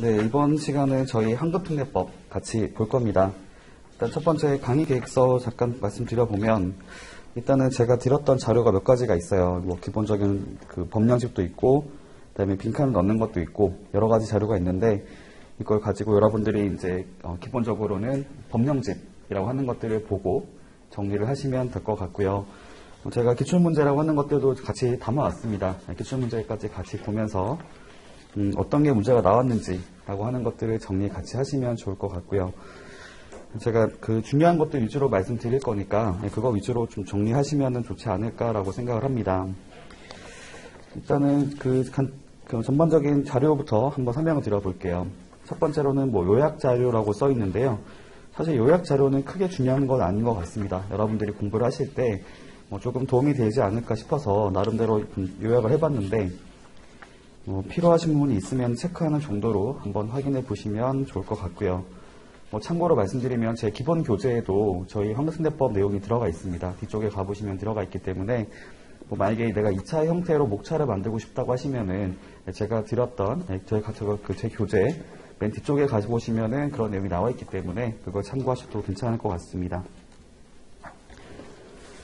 네, 이번 시간은 저희 환급특례법 같이 볼 겁니다. 일단 첫 번째 강의 계획서 잠깐 말씀드려보면, 일단은 제가 드렸던 자료가 몇 가지가 있어요. 뭐 기본적인 그 법령집도 있고, 그다음에 빈칸을 넣는 것도 있고, 여러 가지 자료가 있는데, 이걸 가지고 여러분들이 이제 기본적으로는 법령집이라고 하는 것들을 보고 정리를 하시면 될 것 같고요. 제가 기출문제라고 하는 것들도 같이 담아왔습니다. 기출문제까지 같이 보면서 어떤 게 문제가 나왔는지라고 하는 것들을 정리 같이 하시면 좋을 것 같고요. 제가 그 중요한 것들 위주로 말씀드릴 거니까 그거 위주로 좀 정리하시면 좋지 않을까라고 생각을 합니다. 일단은 그 전반적인 자료부터 한번 설명을 드려볼게요. 첫 번째로는 뭐 요약 자료라고 써 있는데요. 사실 요약 자료는 크게 중요한 건 아닌 것 같습니다. 여러분들이 공부를 하실 때 뭐 조금 도움이 되지 않을까 싶어서 나름대로 요약을 해봤는데, 필요하신 부분이 있으면 체크하는 정도로 한번 확인해 보시면 좋을 것 같고요. 참고로 말씀드리면 제 기본 교재에도 저희 환급특례법 내용이 들어가 있습니다. 뒤쪽에 가보시면 들어가 있기 때문에 만약에 내가 2차 형태로 목차를 만들고 싶다고 하시면은 제가 드렸던 제 교재 맨 뒤쪽에 가보시면은 그런 내용이 나와 있기 때문에 그걸 참고하셔도 괜찮을 것 같습니다.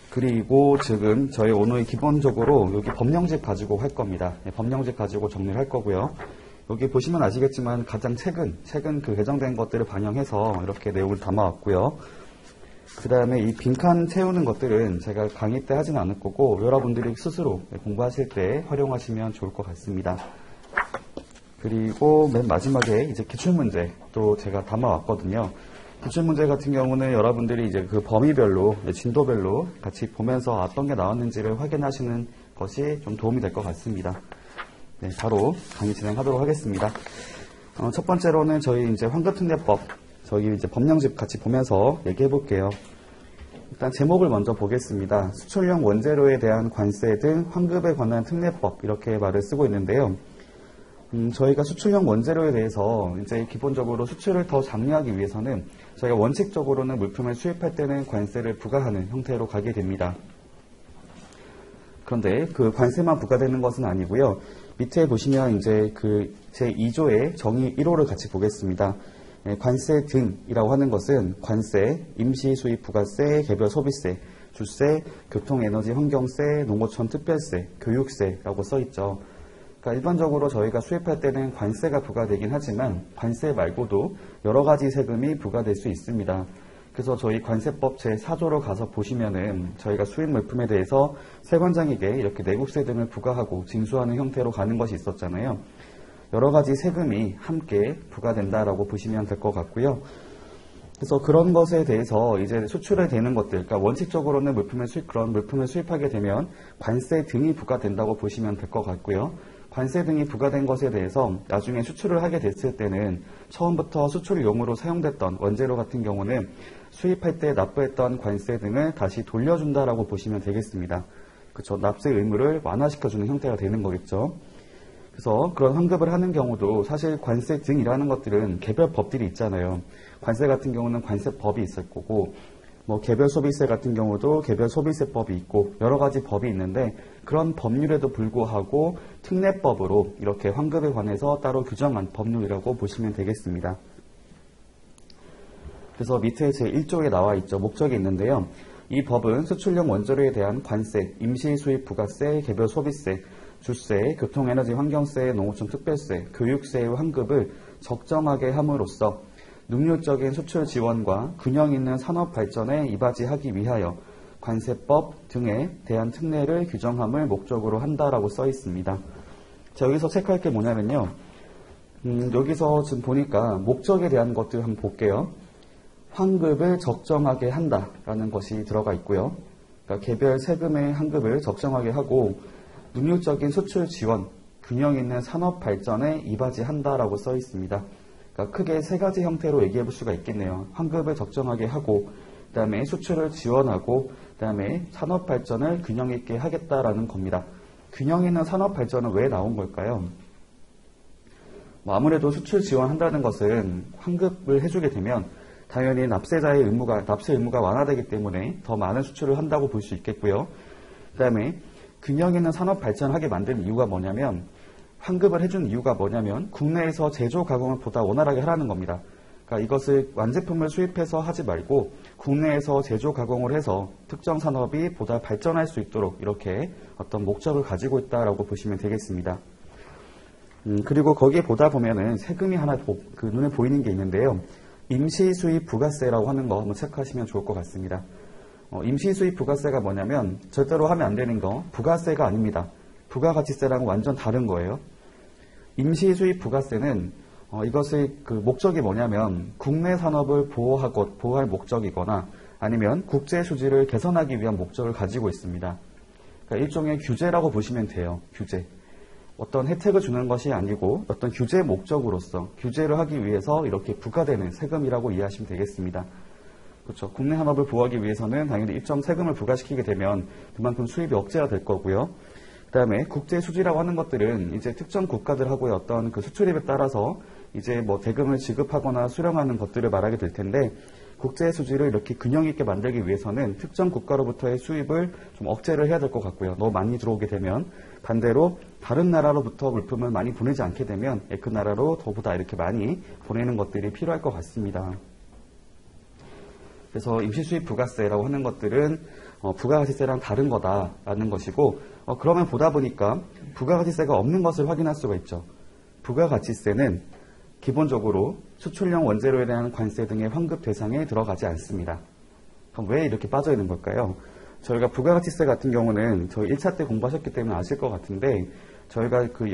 그리고 지금 저희 오늘 기본적으로 여기 법령집 가지고 할 겁니다. 법령집 가지고 정리를 할 거고요. 여기 보시면 아시겠지만 가장 최근 그 개정된 것들을 반영해서 이렇게 내용을 담아왔고요. 그 다음에 이 빈칸 채우는 것들은 제가 강의 때 하진 않을 거고 여러분들이 스스로 공부하실 때 활용하시면 좋을 것 같습니다. 그리고 맨 마지막에 이제 기출문제 또 제가 담아왔거든요. 기출문제 같은 경우는 여러분들이 이제 그 범위별로, 진도별로 같이 보면서 어떤 게 나왔는지를 확인하시는 것이 좀 도움이 될 것 같습니다. 네, 바로 강의 진행하도록 하겠습니다. 첫 번째로는 저희 이제 환급특례법, 저희 이제 법령집 같이 보면서 얘기해 볼게요. 일단 제목을 먼저 보겠습니다. 수출용 원재료에 대한 관세 등 환급에 관한 특례법, 이렇게 말을 쓰고 있는데요. 저희가 수출용 원재료에 대해서 이제 기본적으로 수출을 더 장려하기 위해서는 저희가 원칙적으로는 물품을 수입할 때는 관세를 부과하는 형태로 가게 됩니다. 그런데 그 관세만 부과되는 것은 아니고요. 밑에 보시면 이제 그 제2조의 정의 1호를 같이 보겠습니다. 관세 등이라고 하는 것은 관세, 임시수입 부가세, 개별 소비세, 주세, 교통에너지 환경세, 농어촌 특별세, 교육세라고 써 있죠. 그러니까 일반적으로 저희가 수입할 때는 관세가 부과되긴 하지만 관세 말고도 여러 가지 세금이 부과될 수 있습니다. 그래서 저희 관세법 제4조로 가서 보시면은 저희가 수입 물품에 대해서 세관장에게 이렇게 내국세 등을 부과하고 징수하는 형태로 가는 것이 있었잖아요. 여러 가지 세금이 함께 부과된다라고 보시면 될 것 같고요. 그래서 그런 것에 대해서 이제 수출에 되는 것들, 그러니까 원칙적으로는 그런 물품을 수입하게 되면 관세 등이 부과된다고 보시면 될 것 같고요. 관세 등이 부과된 것에 대해서 나중에 수출을 하게 됐을 때는 처음부터 수출용으로 사용됐던 원재료 같은 경우는 수입할 때 납부했던 관세 등을 다시 돌려준다라고 보시면 되겠습니다. 그렇죠? 납세 의무를 완화시켜주는 형태가 되는 거겠죠. 그래서 그런 환급을 하는 경우도 사실 관세 등이라는 것들은 개별 법들이 있잖아요. 관세 같은 경우는 관세법이 있을 거고, 개별 소비세 같은 경우도 개별 소비세법이 있고 여러 가지 법이 있는데 그런 법률에도 불구하고 특례법으로 이렇게 환급에 관해서 따로 규정한 법률이라고 보시면 되겠습니다. 그래서 밑에 제1조에 나와 있죠. 목적이 있는데요. 이 법은 수출용 원재료에 대한 관세, 임시수입 부가세, 개별 소비세, 주세, 교통에너지 환경세, 농어촌 특별세, 교육세의 환급을 적정하게 함으로써 능률적인 수출 지원과 균형 있는 산업 발전에 이바지하기 위하여 관세법 등에 대한 특례를 규정함을 목적으로 한다라고 써 있습니다. 자, 여기서 체크할 게 뭐냐면요. 여기서 지금 보니까 목적에 대한 것들 한번 볼게요. 환급을 적정하게 한다라는 것이 들어가 있고요. 그러니까 개별 세금의 환급을 적정하게 하고 능률적인 수출 지원, 균형 있는 산업 발전에 이바지한다라고 써 있습니다. 그러니까 크게 세 가지 형태로 얘기해 볼 수가 있겠네요. 환급을 적정하게 하고, 그 다음에 수출을 지원하고, 그 다음에 산업 발전을 균형 있게 하겠다라는 겁니다. 균형 있는 산업 발전은 왜 나온 걸까요? 아무래도 수출 지원한다는 것은 환급을 해주게 되면 당연히 납세자의 납세 의무가 완화되기 때문에 더 많은 수출을 한다고 볼 수 있겠고요. 그 다음에 균형 있는 산업 발전하게 만든 이유가 뭐냐면 환급을 해준 이유가 뭐냐면 국내에서 제조 가공을 보다 원활하게 하라는 겁니다. 그러니까 이것을 완제품을 수입해서 하지 말고 국내에서 제조 가공을 해서 특정 산업이 보다 발전할 수 있도록 이렇게 어떤 목적을 가지고 있다라고 보시면 되겠습니다. 그리고 거기에 보다 보면은 세금이 하나 눈에 보이는 게 있는데요. 임시수입 부가세라고 하는 거 한번 체크하시면 좋을 것 같습니다. 임시수입 부가세가 뭐냐면 절대로 하면 안 되는 거 부가세가 아닙니다. 부가가치세랑은 완전 다른 거예요. 임시수입 부가세는 이것의 그 목적이 뭐냐면 국내 산업을 보호할 목적이거나 아니면 국제 수지를 개선하기 위한 목적을 가지고 있습니다. 그러니까 일종의 규제라고 보시면 돼요. 규제. 어떤 혜택을 주는 것이 아니고 어떤 규제 목적으로서 규제를 하기 위해서 이렇게 부과되는 세금이라고 이해하시면 되겠습니다. 그렇죠. 국내 산업을 보호하기 위해서는 당연히 일정 세금을 부과시키게 되면 그만큼 수입이 억제가 될 거고요. 그 다음에 국제 수지라고 하는 것들은 이제 특정 국가들하고의 어떤 그 수출입에 따라서 이제 뭐 대금을 지급하거나 수령하는 것들을 말하게 될 텐데 국제 수지를 이렇게 균형 있게 만들기 위해서는 특정 국가로부터의 수입을 좀 억제를 해야 될 것 같고요. 너무 많이 들어오게 되면 반대로 다른 나라로부터 물품을 많이 보내지 않게 되면 그 나라로 더보다 이렇게 많이 보내는 것들이 필요할 것 같습니다. 그래서 임시수입 부가세라고 하는 것들은 부가가치세랑 다른 거다라는 것이고 그러면 보다 보니까 부가가치세가 없는 것을 확인할 수가 있죠. 부가가치세는 기본적으로 수출용 원재료에 대한 관세 등의 환급 대상에 들어가지 않습니다. 그럼 왜 이렇게 빠져 있는 걸까요? 저희가 부가가치세 같은 경우는 저희 1차 때 공부하셨기 때문에 아실 것 같은데 저희가 그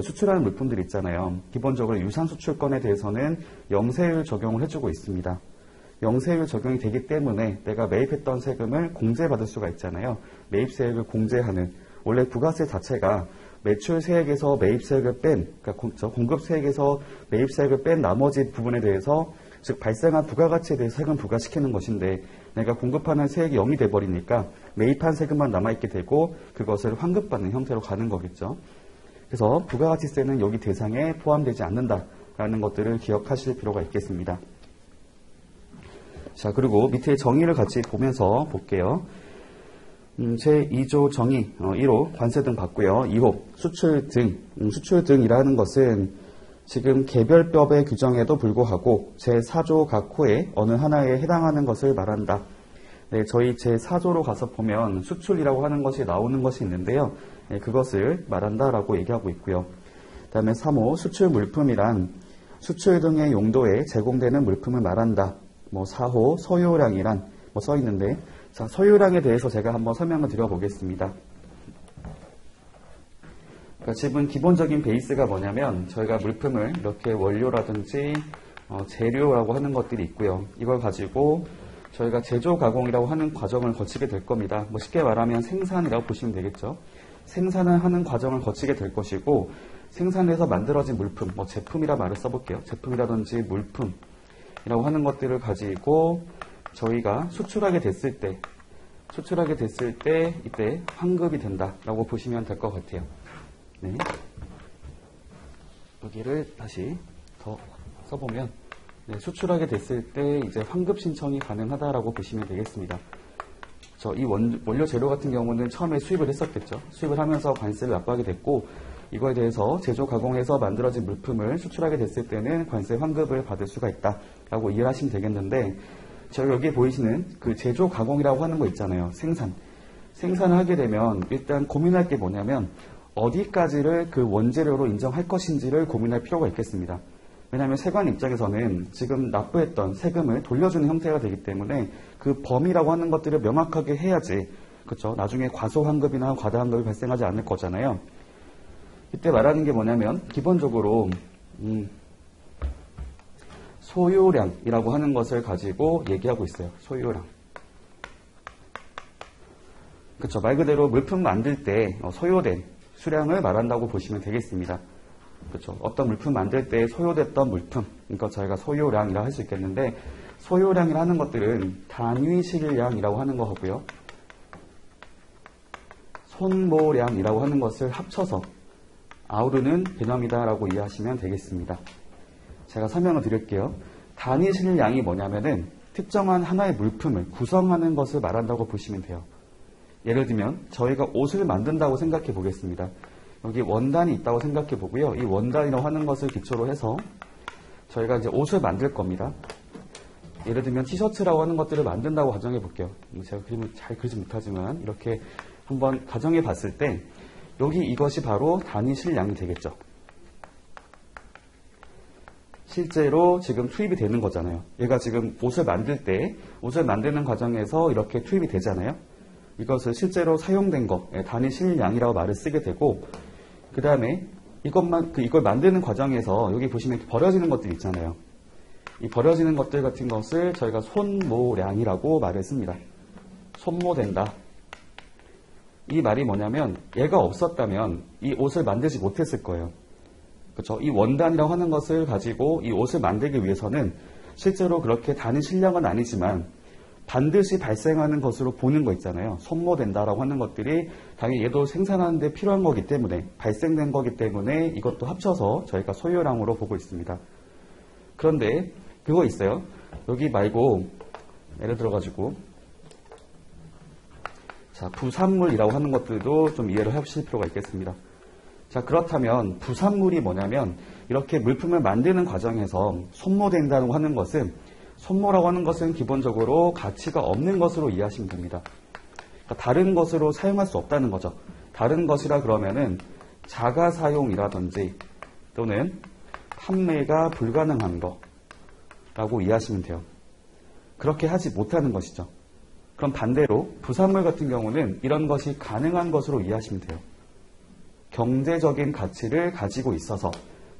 수출하는 물품들 있잖아요. 기본적으로 유산 수출권에 대해서는 영세율 적용을 해주고 있습니다. 영세율 적용이 되기 때문에 내가 매입했던 세금을 공제받을 수가 있잖아요. 매입세액을 공제하는 원래 부가세 자체가 매출 세액에서 매입세액을 뺀 그러니까 공급 세액에서 매입세액을 뺀 나머지 부분에 대해서 즉 발생한 부가가치에 대해서 세금 부과시키는 것인데 내가 공급하는 세액이 0이 돼버리니까 매입한 세금만 남아있게 되고 그것을 환급받는 형태로 가는 거겠죠. 그래서 부가가치세는 여기 대상에 포함되지 않는다라는 것들을 기억하실 필요가 있겠습니다. 자, 그리고 밑에 정의를 같이 보면서 볼게요. 제2조 정의 1호 관세 등 받고요. 2호 수출 등 수출 등이라는 것은 지금 개별법의 규정에도 불구하고 제4조 각 호에 어느 하나에 해당하는 것을 말한다. 네, 저희 제4조로 가서 보면 수출이라고 하는 것이 나오는 것이 있는데요. 네, 그것을 말한다라고 얘기하고 있고요. 그 다음에 3호 수출 물품이란 수출 등의 용도에 제공되는 물품을 말한다. 4호 소요량이란 써 있는데 자, 소요량에 대해서 제가 한번 설명을 드려보겠습니다. 그러니까 지금 기본적인 베이스가 뭐냐면 저희가 물품을 이렇게 원료라든지 재료라고 하는 것들이 있고요. 이걸 가지고 저희가 제조 가공이라고 하는 과정을 거치게 될 겁니다. 쉽게 말하면 생산이라고 보시면 되겠죠. 생산을 하는 과정을 거치게 될 것이고 생산해서 만들어진 물품, 제품이라 말을 써볼게요. 제품이라든지 물품이라고 하는 것들을 가지고 저희가 수출하게 됐을 때 이때 환급이 된다라고 보시면 될 것 같아요. 네. 여기를 다시 더 써보면 수출하게 됐을 때 이제 환급 신청이 가능하다라고 보시면 되겠습니다. 이 원료 재료 같은 경우는 처음에 수입을 했었겠죠. 수입을 하면서 관세를 납부하게 됐고 이거에 대해서 제조 가공해서 만들어진 물품을 수출하게 됐을 때는 관세 환급을 받을 수가 있다라고 이해를 하시면 되겠는데 저희 여기에 보이시는 그 제조 가공이라고 하는 거 있잖아요. 생산을 하게 되면 일단 고민할 게 뭐냐면 어디까지를 그 원재료로 인정할 것인지를 고민할 필요가 있겠습니다. 왜냐하면 세관 입장에서는 지금 납부했던 세금을 돌려주는 형태가 되기 때문에 그 범위라고 하는 것들을 명확하게 해야지 그렇죠. 나중에 과소환급이나 과다환급이 발생하지 않을 거잖아요. 이때 말하는 게 뭐냐면 기본적으로 소요량이라고 하는 것을 가지고 얘기하고 있어요. 소요량. 그렇죠. 말 그대로 물품 만들 때 소요된 수량을 말한다고 보시면 되겠습니다. 그렇죠. 어떤 물품 만들 때 소요됐던 물품, 그러니까 저희가 소요량이라고 할 수 있겠는데 소요량이라는 것들은 단위 실량이라고 하는 거고요. 손모량이라고 하는 것을 합쳐서 아우르는 개념이다라고 이해하시면 되겠습니다. 제가 설명을 드릴게요. 단위 실량이 뭐냐면은 특정한 하나의 물품을 구성하는 것을 말한다고 보시면 돼요. 예를 들면 저희가 옷을 만든다고 생각해 보겠습니다. 여기 원단이 있다고 생각해 보고요. 이 원단이라고 하는 것을 기초로 해서 저희가 이제 옷을 만들 겁니다. 예를 들면 티셔츠라고 하는 것들을 만든다고 가정해 볼게요. 제가 그림을 잘 그리지 못하지만 이렇게 한번 가정해 봤을 때 여기 이것이 바로 단위 실량이 되겠죠. 실제로 지금 투입이 되는 거잖아요. 얘가 지금 옷을 만들 때 옷을 만드는 과정에서 이렇게 투입이 되잖아요. 이것을 실제로 사용된 거, 단위 실량이라고 말을 쓰게 되고, 그 다음에 이걸 만드는 과정에서 여기 보시면 이렇게 버려지는 것들 있잖아요. 이 버려지는 것들 같은 것을 저희가 손모량이라고 말을 씁니다. 손모된다. 이 말이 뭐냐면 얘가 없었다면 이 옷을 만들지 못했을 거예요. 그렇죠? 이 원단이라고 하는 것을 가지고 이 옷을 만들기 위해서는 실제로 그렇게 단위 실량은 아니지만 반드시 발생하는 것으로 보는 거 있잖아요. 손모된다라고 하는 것들이 당연히 얘도 생산하는 데 필요한 거기 때문에 발생된 거기 때문에 이것도 합쳐서 저희가 소요량으로 보고 있습니다. 그런데 그거 있어요. 여기 말고 예를 들어가지고 자, 부산물이라고 하는 것들도 좀 이해를 하실 필요가 있겠습니다. 자, 그렇다면 부산물이 뭐냐면 이렇게 물품을 만드는 과정에서 손모된다고 하는 것은 손모라고 하는 것은 기본적으로 가치가 없는 것으로 이해하시면 됩니다. 그러니까 다른 것으로 사용할 수 없다는 거죠. 다른 것이라 그러면은 자가 사용이라든지 또는 판매가 불가능한 거라고 이해하시면 돼요. 그렇게 하지 못하는 것이죠. 그럼 반대로 부산물 같은 경우는 이런 것이 가능한 것으로 이해하시면 돼요. 경제적인 가치를 가지고 있어서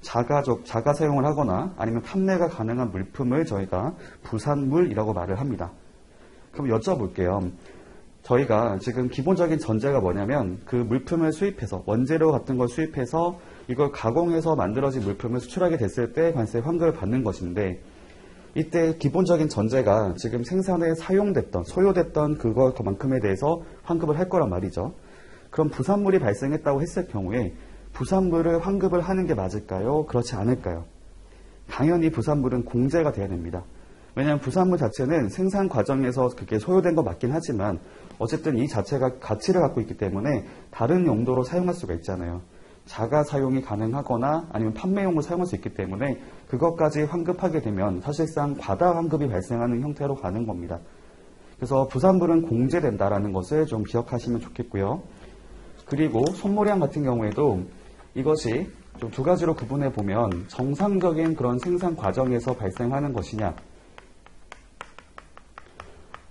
자가 사용을 하거나 아니면 판매가 가능한 물품을 저희가 부산물이라고 말을 합니다. 그럼 여쭤볼게요. 저희가 지금 기본적인 전제가 뭐냐면 그 물품을 수입해서 원재료 같은 걸 수입해서 이걸 가공해서 만들어진 물품을 수출하게 됐을 때 관세 환급을 받는 것인데 이때 기본적인 전제가 지금 생산에 사용됐던 소요됐던 그것만큼에 대해서 환급을 할 거란 말이죠. 그럼 부산물이 발생했다고 했을 경우에 부산물을 환급을 하는 게 맞을까요? 그렇지 않을까요? 당연히 부산물은 공제가 돼야 됩니다. 왜냐하면 부산물 자체는 생산 과정에서 그게 소요된 거 맞긴 하지만 어쨌든 이 자체가 가치를 갖고 있기 때문에 다른 용도로 사용할 수가 있잖아요. 자가 사용이 가능하거나 아니면 판매용으로 사용할 수 있기 때문에 그것까지 환급하게 되면 사실상 과다 환급이 발생하는 형태로 가는 겁니다. 그래서 부산물은 공제된다라는 것을 좀 기억하시면 좋겠고요. 그리고 손모량 같은 경우에도 이것이 좀 두 가지로 구분해 보면 정상적인 그런 생산 과정에서 발생하는 것이냐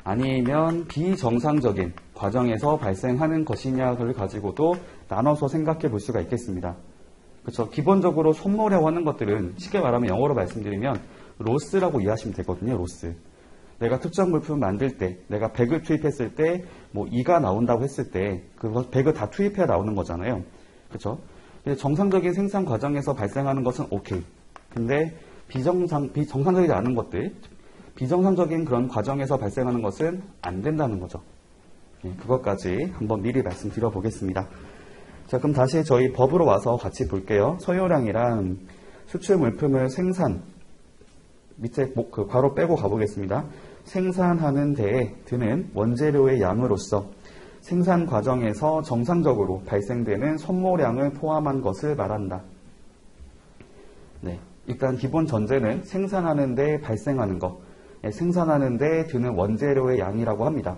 아니면 비정상적인 과정에서 발생하는 것이냐를 가지고도 나눠서 생각해 볼 수가 있겠습니다. 그렇죠? 기본적으로 손모라고 하는 것들은 쉽게 말하면 영어로 말씀드리면 로스라고 이해하시면 되거든요. 로스. 내가 특정 물품을 만들 때 내가 100을 투입했을 때 뭐 2가 나온다고 했을 때 그 100을 다 투입해야 나오는 거잖아요. 그렇죠? 정상적인 생산 과정에서 발생하는 것은 오케이. 근데 비정상적이지 않은 것들, 비정상적인 그런 과정에서 발생하는 것은 안 된다는 거죠. 그것까지 한번 미리 말씀드려 보겠습니다. 자, 그럼 다시 저희 법으로 와서 같이 볼게요. 소요량이란 수출 물품을 밑에 그 괄호 빼고 가보겠습니다. 생산하는 데에 드는 원재료의 양으로서 생산 과정에서 정상적으로 발생되는 손모량을 포함한 것을 말한다. 네, 일단 기본 전제는 생산하는 데 발생하는 것, 생산하는 데 드는 원재료의 양이라고 합니다.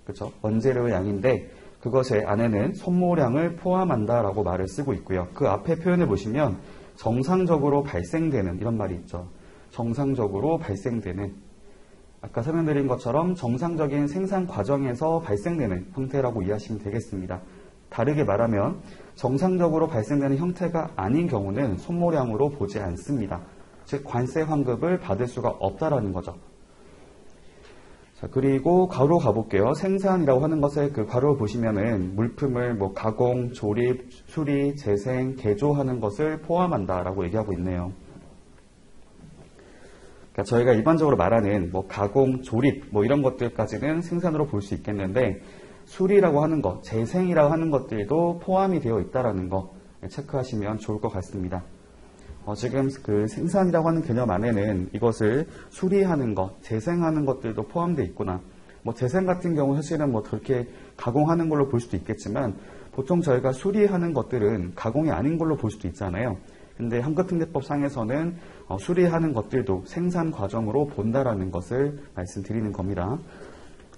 그렇죠? 원재료의 양인데 그것의 안에는 손모량을 포함한다라고 말을 쓰고 있고요. 그 앞에 표현을 보시면 정상적으로 발생되는 이런 말이 있죠. 정상적으로 발생되는 아까 설명드린 것처럼 정상적인 생산 과정에서 발생되는 형태라고 이해하시면 되겠습니다. 다르게 말하면 정상적으로 발생되는 형태가 아닌 경우는 손모량으로 보지 않습니다. 즉 관세 환급을 받을 수가 없다라는 거죠. 자, 그리고 괄호 가볼게요. 생산이라고 하는 것에 그 괄호 보시면은 물품을 뭐 가공, 조립, 수리, 재생, 개조하는 것을 포함한다라고 얘기하고 있네요. 그러니까 저희가 일반적으로 말하는 뭐 가공, 조립 뭐 이런 것들까지는 생산으로 볼 수 있겠는데 수리라고 하는 것, 재생이라고 하는 것들도 포함이 되어 있다라는 거 체크하시면 좋을 것 같습니다. 지금 그 생산이라고 하는 개념 안에는 이것을 수리하는 것, 재생하는 것들도 포함되어 있구나. 뭐 재생 같은 경우 사실은 뭐 그렇게 가공하는 걸로 볼 수도 있겠지만 보통 저희가 수리하는 것들은 가공이 아닌 걸로 볼 수도 있잖아요. 근데 환급특례법상에서는 수리하는 것들도 생산 과정으로 본다라는 것을 말씀드리는 겁니다.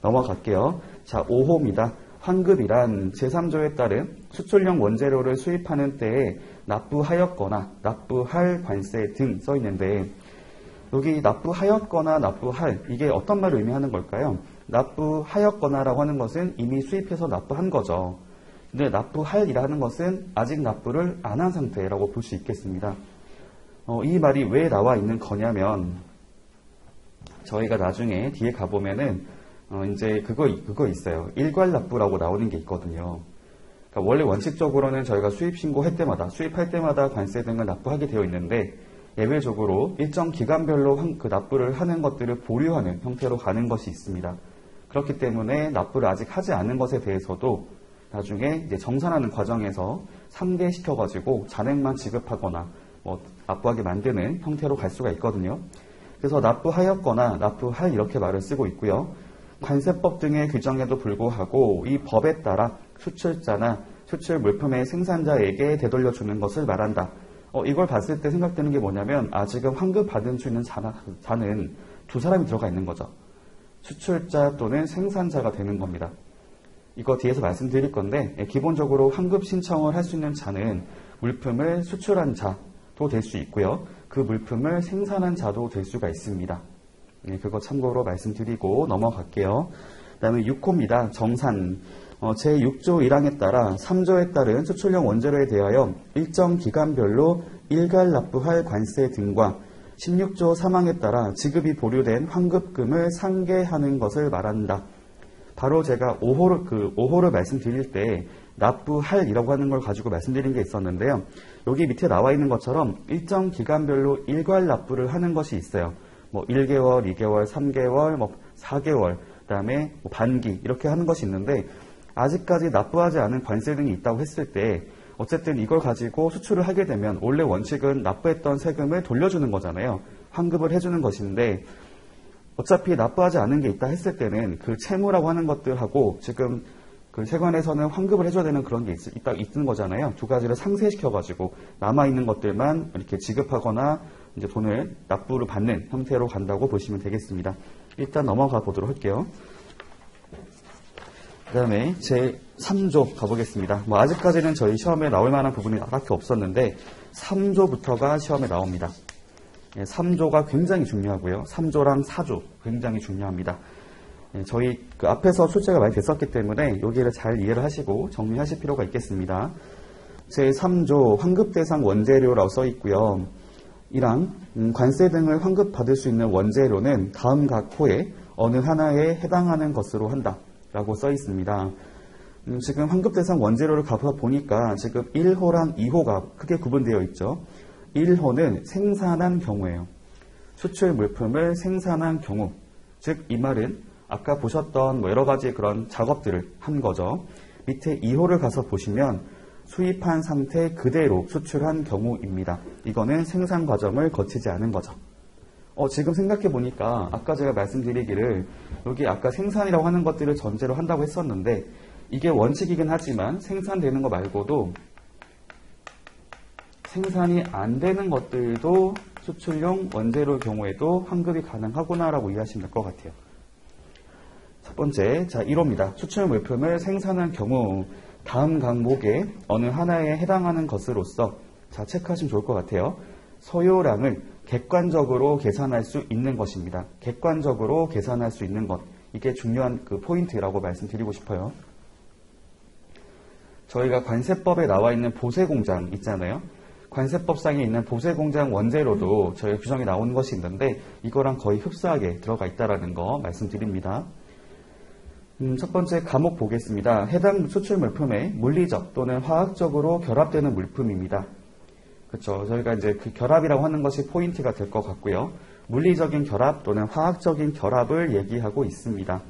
넘어갈게요. 자, 5호입니다. 환급이란 제3조에 따른 수출용 원재료를 수입하는 때에 납부하였거나 납부할 관세 등 써 있는데, 여기 납부하였거나 납부할, 이게 어떤 말을 의미하는 걸까요? 납부하였거나라고 하는 것은 이미 수입해서 납부한 거죠. 근데 납부할이라는 것은 아직 납부를 안 한 상태라고 볼 수 있겠습니다. 이 말이 왜 나와 있는 거냐면, 저희가 나중에 뒤에 가보면은 이제 그거 있어요. 일괄 납부라고 나오는 게 있거든요. 그러니까 원래 원칙적으로는 저희가 수입 신고할 때마다, 수입할 때마다 관세 등을 납부하게 되어 있는데, 예외적으로 일정 기간별로 그 납부를 하는 것들을 보류하는 형태로 가는 것이 있습니다. 그렇기 때문에 납부를 아직 하지 않은 것에 대해서도 나중에 이제 정산하는 과정에서 상계시켜가지고 잔액만 지급하거나 납부하게 만드는 형태로 갈 수가 있거든요. 그래서 납부하였거나 납부할 이렇게 말을 쓰고 있고요. 관세법 등의 규정에도 불구하고 이 법에 따라 수출자나 수출 물품의 생산자에게 되돌려주는 것을 말한다. 이걸 봤을 때 생각되는 게 뭐냐면, 지금 환급 받을 수 있는 자는 두 사람이 들어가 있는 거죠. 수출자 또는 생산자가 되는 겁니다. 이거 뒤에서 말씀드릴 건데, 기본적으로 환급 신청을 할 수 있는 자는 물품을 수출한 자도 될 수 있고요. 그 물품을 생산한 자도 될 수가 있습니다. 그거 참고로 말씀드리고 넘어갈게요. 그 다음에 6호입니다. 정산. 제6조 1항에 따라 3조에 따른 수출용 원재료에 대하여 일정 기간별로 일괄 납부할 관세 등과 16조 3항에 따라 지급이 보류된 환급금을 상계하는 것을 말한다. 바로 제가 5호를 말씀드릴 때 납부할이라고 하는 걸 가지고 말씀드린 게 있었는데요. 여기 밑에 나와 있는 것처럼 일정 기간별로 일괄 납부를 하는 것이 있어요. 1개월, 2개월, 3개월, 4개월, 그 다음에 반기 이렇게 하는 것이 있는데, 아직까지 납부하지 않은 관세 등이 있다고 했을 때 어쨌든 이걸 가지고 수출을 하게 되면 원래 원칙은 납부했던 세금을 돌려주는 거잖아요. 환급을 해주는 것인데, 어차피 납부하지 않은 게 있다 했을 때는 그 채무라고 하는 것들하고 지금 그 세관에서는 환급을 해줘야 되는 그런 게 있는 거잖아요. 두 가지를 상쇄시켜가지고 남아있는 것들만 이렇게 지급하거나 이제 돈을 납부를 받는 형태로 간다고 보시면 되겠습니다. 일단 넘어가 보도록 할게요. 그 다음에 제3조 가보겠습니다. 아직까지는 저희 시험에 나올 만한 부분이 딱히 없었는데 3조부터가 시험에 나옵니다. 3조가 굉장히 중요하고요. 3조랑 4조 굉장히 중요합니다. 저희 앞에서 출제가 많이 됐었기 때문에 여기를 잘 이해를 하시고 정리하실 필요가 있겠습니다. 제3조 환급 대상 원재료라고 써 있고요. 1항 관세 등을 환급받을 수 있는 원재료는 다음 각 호에 어느 하나에 해당하는 것으로 한다 라고 써 있습니다. 지금 환급 대상 원재료를 가보니까 지금 1호랑 2호가 크게 구분되어 있죠. 1호는 생산한 경우예요. 수출 물품을 생산한 경우, 즉 이 말은 아까 보셨던 여러 가지 그런 작업들을 한 거죠. 밑에 2호를 가서 보시면 수입한 상태 그대로 수출한 경우입니다. 이거는 생산 과정을 거치지 않은 거죠. 지금 생각해 보니까 아까 제가 말씀드리기를 여기 아까 생산이라고 하는 것들을 전제로 한다고 했었는데, 이게 원칙이긴 하지만 생산되는 거 말고도 생산이 안 되는 것들도 수출용 원재료 경우에도 환급이 가능하구나라고 이해하시면 될 것 같아요. 첫 번째, 1호입니다. 수출 물품을 생산한 경우 다음 항목에 어느 하나에 해당하는 것으로서 체크하시면 좋을 것 같아요. 소요량을 객관적으로 계산할 수 있는 것입니다. 객관적으로 계산할 수 있는 것. 이게 중요한 그 포인트라고 말씀드리고 싶어요. 저희가 관세법에 나와 있는 보세공장 있잖아요. 관세법상에 있는 보세공장 원재료도 저희 규정에 나오는 것이 있는데 이거랑 거의 흡사하게 들어가 있다는 거 말씀드립니다. 첫 번째 과목 보겠습니다. 해당 수출 물품에 물리적 또는 화학적으로 결합되는 물품입니다. 그렇죠. 저희가 이제 그 결합이라고 하는 것이 포인트가 될 것 같고요. 물리적인 결합 또는 화학적인 결합을 얘기하고 있습니다.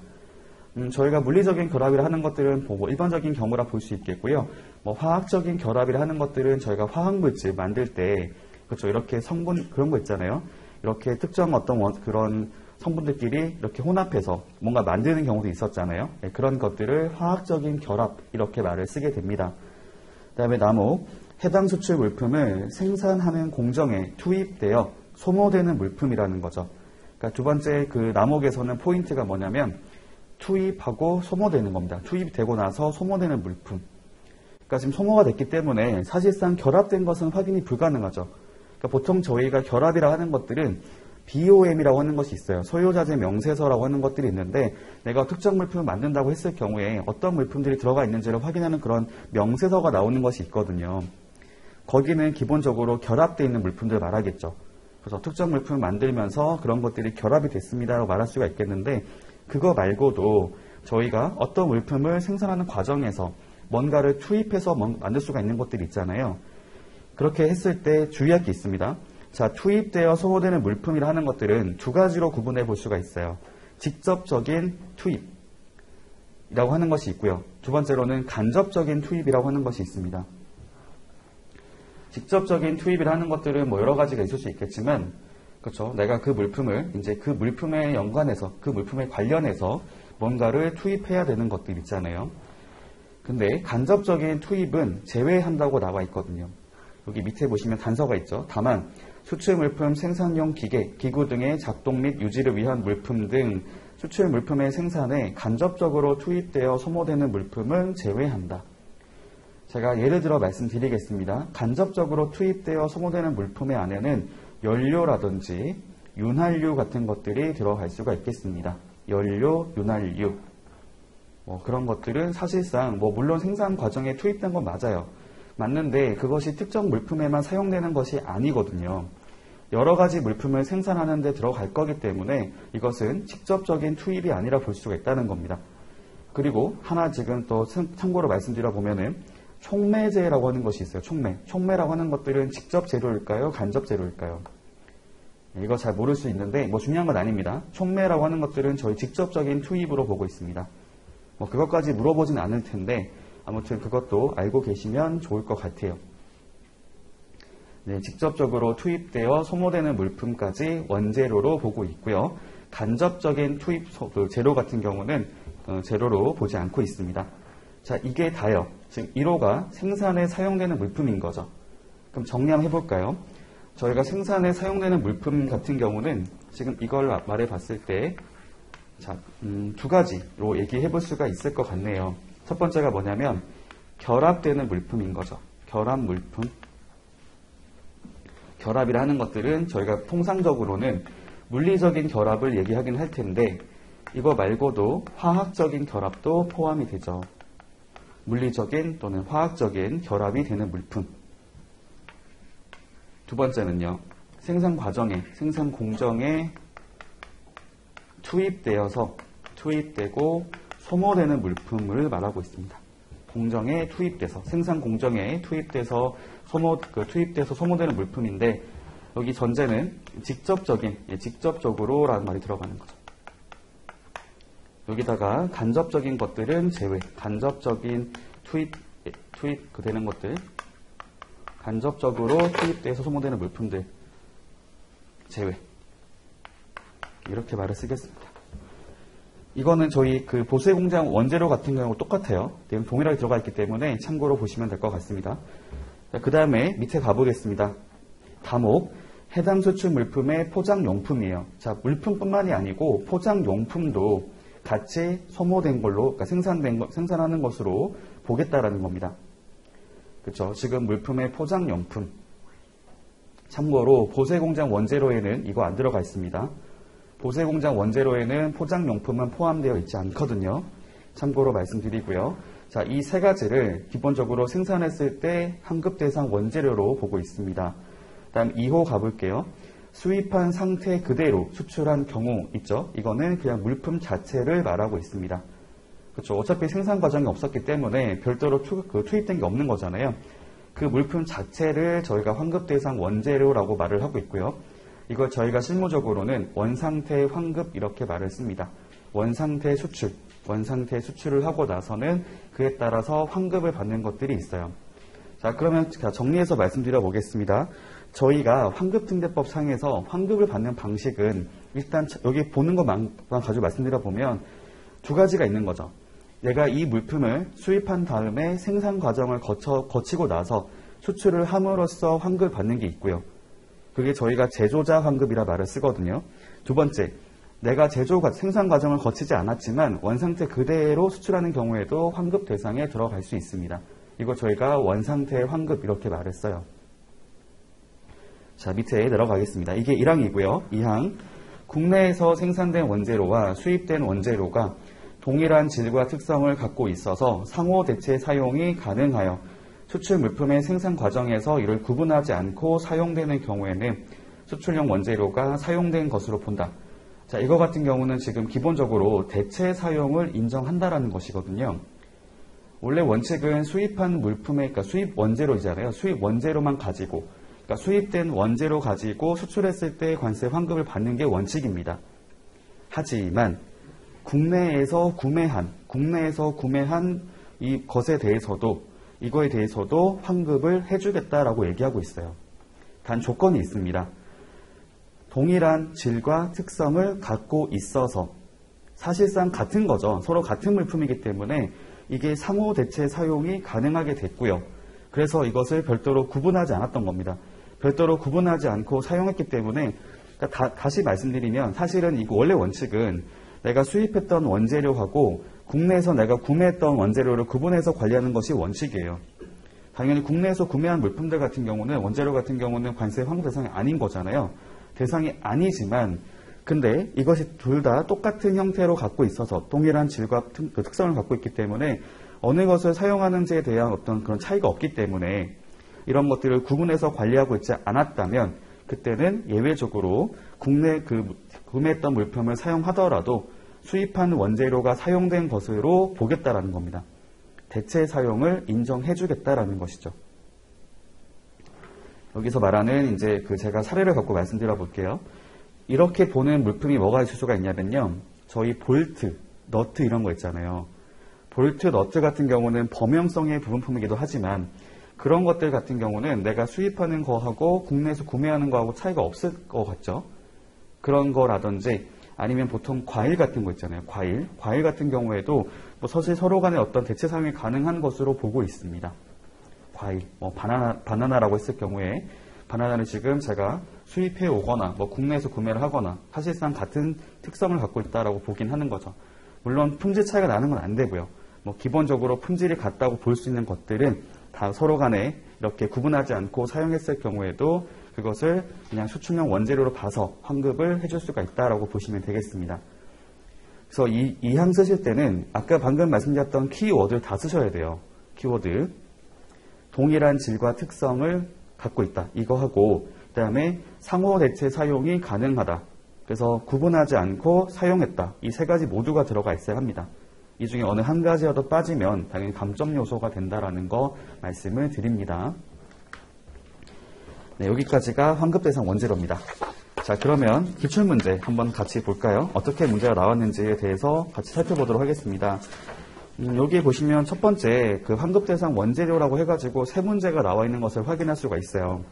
저희가 물리적인 결합이라 하는 것들은 일반적인 경우라 볼 수 있겠고요. 화학적인 결합이라 하는 것들은 저희가 화학물질 만들 때, 그렇죠. 이렇게 성분 그런 거 있잖아요. 이렇게 특정 어떤 그런 성분들끼리 이렇게 혼합해서 뭔가 만드는 경우도 있었잖아요. 그런 것들을 화학적인 결합 이렇게 말을 쓰게 됩니다. 그 다음에 남옥, 해당 수출 물품을 생산하는 공정에 투입되어 소모되는 물품이라는 거죠. 그러니까 두 번째 그 남옥에서는 포인트가 뭐냐면 투입하고 소모되는 겁니다. 투입되고 나서 소모되는 물품. 그러니까 지금 소모가 됐기 때문에 사실상 결합된 것은 확인이 불가능하죠. 그러니까 보통 저희가 결합이라 하는 것들은 BOM이라고 하는 것이 있어요. 소요자재 명세서라고 하는 것들이 있는데 내가 특정 물품을 만든다고 했을 경우에 어떤 물품들이 들어가 있는지를 확인하는 그런 명세서가 나오는 것이 있거든요. 거기는 기본적으로 결합되어 있는 물품들을 말하겠죠. 그래서 특정 물품을 만들면서 그런 것들이 결합이 됐습니다라고 말할 수가 있겠는데 그거 말고도 저희가 어떤 물품을 생산하는 과정에서 뭔가를 투입해서 만들 수가 있는 것들이 있잖아요. 그렇게 했을 때 주의할 게 있습니다. 자, 투입되어 소모되는 물품이라 하는 것들은 두 가지로 구분해 볼 수가 있어요. 직접적인 투입이라고 하는 것이 있고요. 두 번째로는 간접적인 투입이라고 하는 것이 있습니다. 직접적인 투입이라는 것들은 뭐 여러 가지가 있을 수 있겠지만, 그렇죠. 내가 그 물품을 이제 그 물품에 연관해서, 그 물품에 관련해서 뭔가를 투입해야 되는 것들 있잖아요. 근데 간접적인 투입은 제외한다고 나와 있거든요. 여기 밑에 보시면 단서가 있죠. 다만 수출 물품 생산용 기계, 기구 등의 작동 및 유지를 위한 물품 등 수출 물품의 생산에 간접적으로 투입되어 소모되는 물품은 제외한다. 제가 예를 들어 말씀드리겠습니다. 간접적으로 투입되어 소모되는 물품의 안에는 연료라든지 윤활유 같은 것들이 들어갈 수가 있겠습니다. 연료, 윤활유. 그런 것들은 사실상 물론 생산 과정에 투입된 건 맞아요. 맞는데 그것이 특정 물품에만 사용되는 것이 아니거든요. 여러 가지 물품을 생산하는 데 들어갈 거기 때문에 이것은 직접적인 투입이 아니라 볼 수가 있다는 겁니다. 그리고 하나 지금 또 참고로 말씀드려 보면은 촉매제라고 하는 것이 있어요. 촉매라고 하는 것들은 직접 재료일까요? 간접 재료일까요? 이거 잘 모를 수 있는데 중요한 건 아닙니다. 촉매라고 하는 것들은 저희 직접적인 투입으로 보고 있습니다. 그것까지 물어보진 않을 텐데 아무튼 그것도 알고 계시면 좋을 것 같아요. 네, 직접적으로 투입되어 소모되는 물품까지 원재료로 보고 있고요. 간접적인 투입 재료 같은 경우는 재료로 보지 않고 있습니다. 자, 이게 다요. 즉 1호가 생산에 사용되는 물품인 거죠. 그럼 정리 한번 해볼까요? 저희가 생산에 사용되는 물품 같은 경우는 지금 이걸 말해 봤을 때 자, 두 가지로 얘기해 볼 수가 있을 것 같네요. 첫 번째가 뭐냐면 결합되는 물품인 거죠. 결합 물품. 결합이라 하는 것들은 저희가 통상적으로는 물리적인 결합을 얘기하긴 할 텐데 이거 말고도 화학적인 결합도 포함이 되죠. 물리적인 또는 화학적인 결합이 되는 물품. 두 번째는요. 생산 과정에, 생산 공정에 투입되고 소모되는 물품을 말하고 있습니다. 공정에 투입돼서, 생산 공정에 투입돼서 소모되는 물품인데 여기 전제는 직접적으로라는 말이 들어가는 거죠. 여기다가 간접적인 것들은 제외, 간접적인 투입 되는 것들, 간접적으로 투입돼서 소모되는 물품들 제외. 이렇게 말을 쓰겠습니다. 이거는 저희 그 보세공장 원재료 같은 경우 똑같아요. 내용 동일하게 들어가 있기 때문에 참고로 보시면 될 것 같습니다. 그 다음에 밑에 가보겠습니다. 다목, 해당 수출 물품의 포장용품이에요. 자, 물품뿐만이 아니고 포장용품도 같이 소모된 걸로, 그러니까 생산하는 것으로 보겠다라는 겁니다. 그렇죠? 지금 물품의 포장용품. 참고로 보세공장 원재료에는 이거 안 들어가 있습니다. 보세공장 원재료에는 포장용품은 포함되어 있지 않거든요. 참고로 말씀드리고요. 자, 이 세 가지를 기본적으로 생산했을 때 환급 대상 원재료로 보고 있습니다. 다음 2호 가볼게요. 수입한 상태 그대로 수출한 경우 있죠. 이거는 그냥 물품 자체를 말하고 있습니다. 그렇죠. 어차피 생산 과정이 없었기 때문에 별도로 투입된 게 없는 거잖아요. 그 물품 자체를 저희가 환급 대상 원재료라고 말을 하고 있고요. 이걸 저희가 실무적으로는 원상태 환급 이렇게 말을 씁니다. 원상태 수출을 하고 나서는 그에 따라서 환급을 받는 것들이 있어요. 자, 그러면 정리해서 말씀드려 보겠습니다. 저희가 환급등대법 상에서 환급을 받는 방식은 일단 여기 보는 것만 가지고 말씀드려보면 두 가지가 있는 거죠. 내가 이 물품을 수입한 다음에 생산 과정을 거치고 나서 수출을 함으로써 환급을 받는 게 있고요. 그게 저희가 제조자 환급이라 말을 쓰거든요. 두 번째, 내가 생산 과정을 거치지 않았지만 원상태 그대로 수출하는 경우에도 환급 대상에 들어갈 수 있습니다. 이거 저희가 원상태 환급 이렇게 말을 써요. 자, 밑에 내려가겠습니다. 이게 1항이고요. 2항, 국내에서 생산된 원재료와 수입된 원재료가 동일한 질과 특성을 갖고 있어서 상호 대체 사용이 가능하여 수출 물품의 생산 과정에서 이를 구분하지 않고 사용되는 경우에는 수출용 원재료가 사용된 것으로 본다. 자, 이거 같은 경우는 지금 기본적으로 대체 사용을 인정한다라는 것이거든요. 원래 원칙은 수입한 물품의, 그러니까 수입 원재료잖아요. 수입 원재료만 가지고, 그러니까 수입된 원재료 가지고 수출했을 때 관세 환급을 받는 게 원칙입니다. 하지만 국내에서 구매한 이 것에 대해서도, 이거에 대해서도 환급을 해주겠다라고 얘기하고 있어요. 단 조건이 있습니다. 동일한 질과 특성을 갖고 있어서, 사실상 같은 거죠. 서로 같은 물품이기 때문에 이게 상호 대체 사용이 가능하게 됐고요. 그래서 이것을 별도로 구분하지 않았던 겁니다. 별도로 구분하지 않고 사용했기 때문에, 그러니까 다시 말씀드리면 사실은 이 원래 원칙은 내가 수입했던 원재료하고 국내에서 내가 구매했던 원재료를 구분해서 관리하는 것이 원칙이에요. 당연히 국내에서 구매한 물품들 같은 경우는, 원재료 같은 경우는 관세 환급 대상이 아닌 거잖아요. 대상이 아니지만, 근데 이것이 둘 다 똑같은 형태로 갖고 있어서 동일한 질과 특성을 갖고 있기 때문에 어느 것을 사용하는지에 대한 어떤 그런 차이가 없기 때문에 이런 것들을 구분해서 관리하고 있지 않았다면 그때는 예외적으로 국내 구매했던 물품을 사용하더라도 수입한 원재료가 사용된 것으로 보겠다라는 겁니다. 대체 사용을 인정해주겠다라는 것이죠. 여기서 말하는 이제 제가 사례를 갖고 말씀드려 볼게요. 이렇게 보는 물품이 뭐가 있을 수가 있냐면요. 저희 볼트, 너트 이런 거 있잖아요. 볼트, 너트 같은 경우는 범용성의 부분품이기도 하지만 그런 것들 같은 경우는 내가 수입하는 거하고 국내에서 구매하는 거하고 차이가 없을 것 같죠. 그런 거라든지 아니면 보통 과일 같은 거 있잖아요. 과일 같은 경우에도 사실 서로 간에 어떤 대체 사용이 가능한 것으로 보고 있습니다. 과일, 바나나라고 했을 경우에 바나나는 지금 제가 수입해 오거나 국내에서 구매를 하거나 사실상 같은 특성을 갖고 있다라고 보긴 하는 거죠. 물론 품질 차이가 나는 건 안 되고요. 기본적으로 품질이 같다고 볼 수 있는 것들은 다 서로 간에 이렇게 구분하지 않고 사용했을 경우에도 그것을 그냥 수출용 원재료로 봐서 환급을 해줄 수가 있다라고 보시면 되겠습니다. 그래서 이 항 쓰실 때는 아까 방금 말씀드렸던 키워드를 다 쓰셔야 돼요. 키워드. 동일한 질과 특성을 갖고 있다. 이거 하고 그 다음에 상호 대체 사용이 가능하다. 그래서 구분하지 않고 사용했다. 이 세 가지 모두가 들어가 있어야 합니다. 이 중에 어느 한 가지라도 빠지면 당연히 감점 요소가 된다라는 거 말씀을 드립니다. 네, 여기까지가 환급 대상 원재료입니다. 자, 그러면 기출문제 한번 같이 볼까요? 어떻게 문제가 나왔는지에 대해서 같이 살펴보도록 하겠습니다. 여기에 보시면 첫 번째 환급 대상 원재료라고 해가지고 세 문제가 나와 있는 것을 확인할 수가 있어요.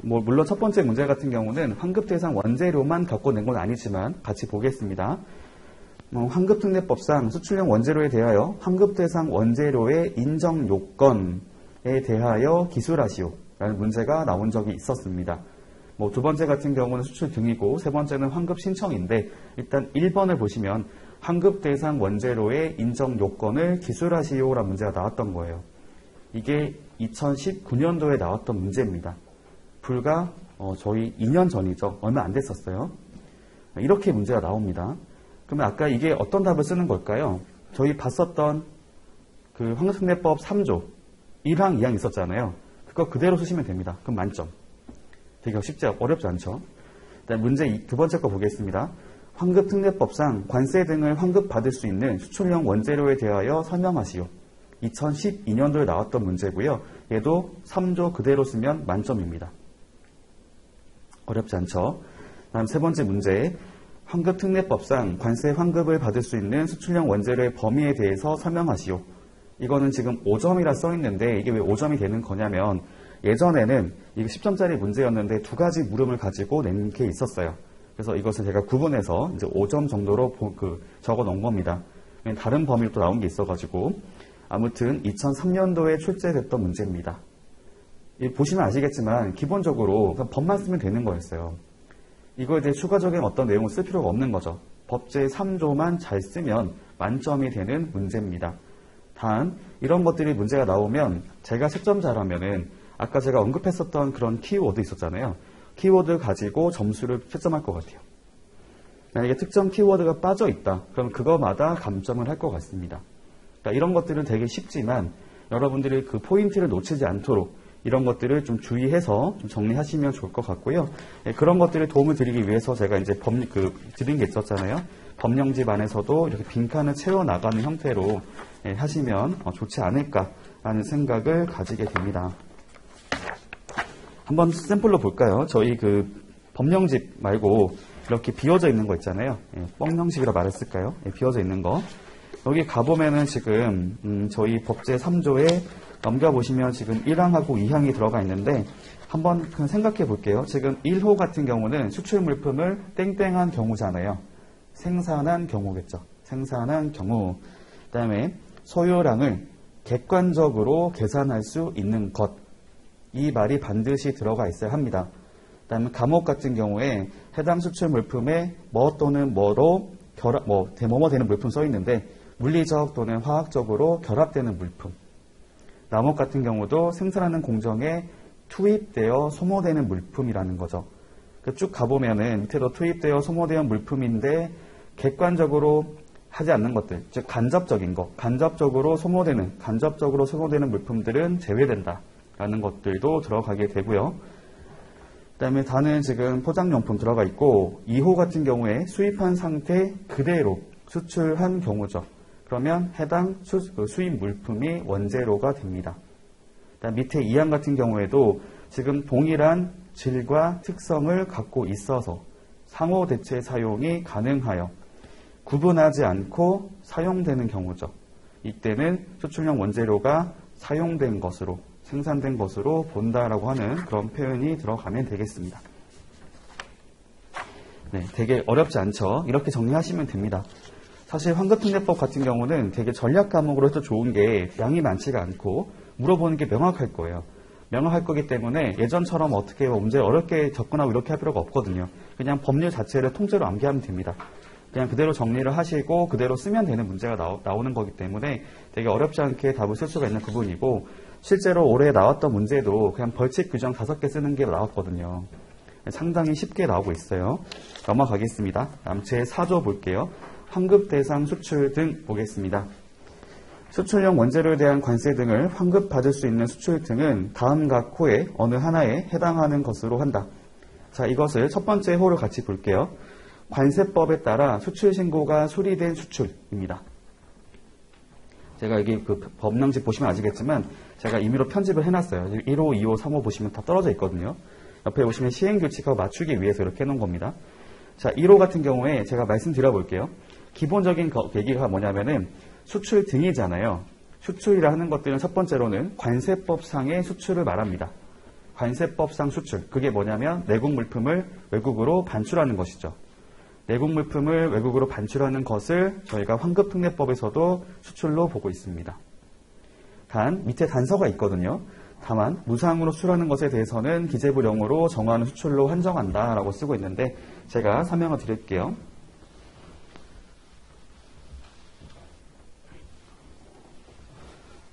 물론 첫 번째 문제 같은 경우는 환급 대상 원재료만 갖고 낸 건 아니지만 같이 보겠습니다. 환급특례법상 수출용 원재료에 대하여 환급 대상 원재료의 인정 요건에 대하여 기술하시오 라는 문제가 나온 적이 있었습니다. 두 번째 같은 경우는 수출 등이고 세 번째는 환급 신청인데 일단 1번을 보시면 환급 대상 원재료의 인정 요건을 기술하시오 라는 문제가 나왔던 거예요. 이게 2019년도에 나왔던 문제입니다. 불과 저희 2년 전이죠. 얼마 안 됐었어요. 이렇게 문제가 나옵니다. 그러면 아까 이게 어떤 답을 쓰는 걸까요? 저희 봤었던 환급특례법 3조 1항, 2항 있었잖아요. 그거 그대로 쓰시면 됩니다. 그럼 만점. 되게 어렵지 않죠? 일단 문제 두 번째 거 보겠습니다. 환급특례법상 관세 등을 환급받을 수 있는 수출용 원재료에 대하여 설명하시오. 2012년도에 나왔던 문제고요. 얘도 3조 그대로 쓰면 만점입니다. 어렵지 않죠? 다음 세 번째 문제. 환급특례법상 관세 환급을 받을 수 있는 수출용 원재료의 범위에 대해서 설명하시오. 이거는 지금 5점이라 써 있는데 이게 왜 5점이 되는 거냐면 예전에는 이게 10점짜리 문제였는데 두 가지 물음을 가지고 낸 게 있었어요. 그래서 이것을 제가 구분해서 이제 5점 정도로 적어 놓은 겁니다. 다른 범위로 또 나온 게 있어가지고 아무튼 2003년도에 출제됐던 문제입니다. 보시면 아시겠지만 기본적으로 그냥 법만 쓰면 되는 거였어요. 이거에 대해 추가적인 어떤 내용을 쓸 필요가 없는 거죠. 법제 3조만 잘 쓰면 만점이 되는 문제입니다. 단 이런 것들이 문제가 나오면 제가 채점 잘하면은 아까 제가 언급했었던 그런 키워드 있었잖아요. 키워드 가지고 점수를 채점할 것 같아요. 만약에 특정 키워드가 빠져 있다. 그럼 그거마다 감점을 할 것 같습니다. 그러니까 이런 것들은 되게 쉽지만 여러분들이 그 포인트를 놓치지 않도록 이런 것들을 좀 주의해서 좀 정리하시면 좋을 것 같고요. 그런 것들을 도움을 드리기 위해서 제가 이제 드린 게 있었잖아요. 법령집 안에서도 이렇게 빈칸을 채워나가는 형태로 하시면 좋지 않을까라는 생각을 가지게 됩니다. 한번 샘플로 볼까요? 저희 그 법령집 말고 이렇게 비워져 있는 거 있잖아요. 뻥령집이라 말했을까요? 비워져 있는 거. 여기 가보면은 지금 저희 법제 3조에 넘겨보시면 지금 1항하고 2항이 들어가 있는데 한번 생각해 볼게요. 지금 1호 같은 경우는 수출 물품을 땡땡한 경우잖아요. 생산한 경우겠죠. 생산한 경우. 그 다음에 소요량을 객관적으로 계산할 수 있는 것. 이 말이 반드시 들어가 있어야 합니다. 그 다음에 감옥 같은 경우에 해당 수출 물품에 뭐 또는 뭐로 뭐뭐 되는 물품 써 있는데 물리적 또는 화학적으로 결합되는 물품. 남옥 같은 경우도 생산하는 공정에 투입되어 소모되는 물품이라는 거죠. 쭉 가보면은 밑에도 투입되어 소모되는 물품인데 객관적으로 하지 않는 것들, 즉 간접적인 것, 간접적으로 소모되는 물품들은 제외된다라는 것들도 들어가게 되고요. 그 다음에 다는 지금 포장용품 들어가 있고 2호 같은 경우에 수입한 상태 그대로 수출한 경우죠. 그러면 해당 수입 물품이 원재료가 됩니다. 그다음 밑에 2항 같은 경우에도 지금 동일한 질과 특성을 갖고 있어서 상호 대체 사용이 가능하여 구분하지 않고 사용되는 경우죠. 이때는 수출용 원재료가 사용된 것으로 생산된 것으로 본다라고 하는 그런 표현이 들어가면 되겠습니다. 네, 되게 어렵지 않죠? 이렇게 정리하시면 됩니다. 사실 환급특례법 같은 경우는 되게 전략 과목으로 해도 좋은 게 양이 많지가 않고 물어보는 게 명확할 거예요. 명확할 거기 때문에 예전처럼 어떻게 문제를 어렵게 접근하고 이렇게 할 필요가 없거든요. 그냥 법률 자체를 통째로 암기하면 됩니다. 그냥 그대로 정리를 하시고 그대로 쓰면 되는 문제가 나오는 거기 때문에 되게 어렵지 않게 답을 쓸 수가 있는 부분이고 실제로 올해 나왔던 문제도 그냥 벌칙 규정 5개 쓰는 게 나왔거든요. 상당히 쉽게 나오고 있어요. 넘어가겠습니다. 다음 제 4조 볼게요. 환급 대상 수출 등 보겠습니다. 수출용 원재료에 대한 관세 등을 환급받을 수 있는 수출 등은 다음 각 호의 어느 하나에 해당하는 것으로 한다. 자, 이것을 첫 번째 호를 같이 볼게요. 관세법에 따라 수출 신고가 수리된 수출입니다. 제가 여기 그 법령집 보시면 아시겠지만 제가 임의로 편집을 해놨어요. 1호, 2호, 3호 보시면 다 떨어져 있거든요. 옆에 보시면 시행규칙하고 맞추기 위해서 이렇게 해놓은 겁니다. 자, 1호 같은 경우에 제가 말씀드려 볼게요. 기본적인 얘기가 뭐냐면은 수출 등이잖아요. 수출이라 하는 것들은 첫 번째로는 관세법상의 수출을 말합니다. 관세법상 수출. 그게 뭐냐면 내국 물품을 외국으로 반출하는 것이죠. 내국 물품을 외국으로 반출하는 것을 저희가 환급특례법에서도 수출로 보고 있습니다. 단 밑에 단서가 있거든요. 다만 무상으로 수출하는 것에 대해서는 기재부령으로 정하는 수출로 한정한다라고 쓰고 있는데 제가 설명을 드릴게요.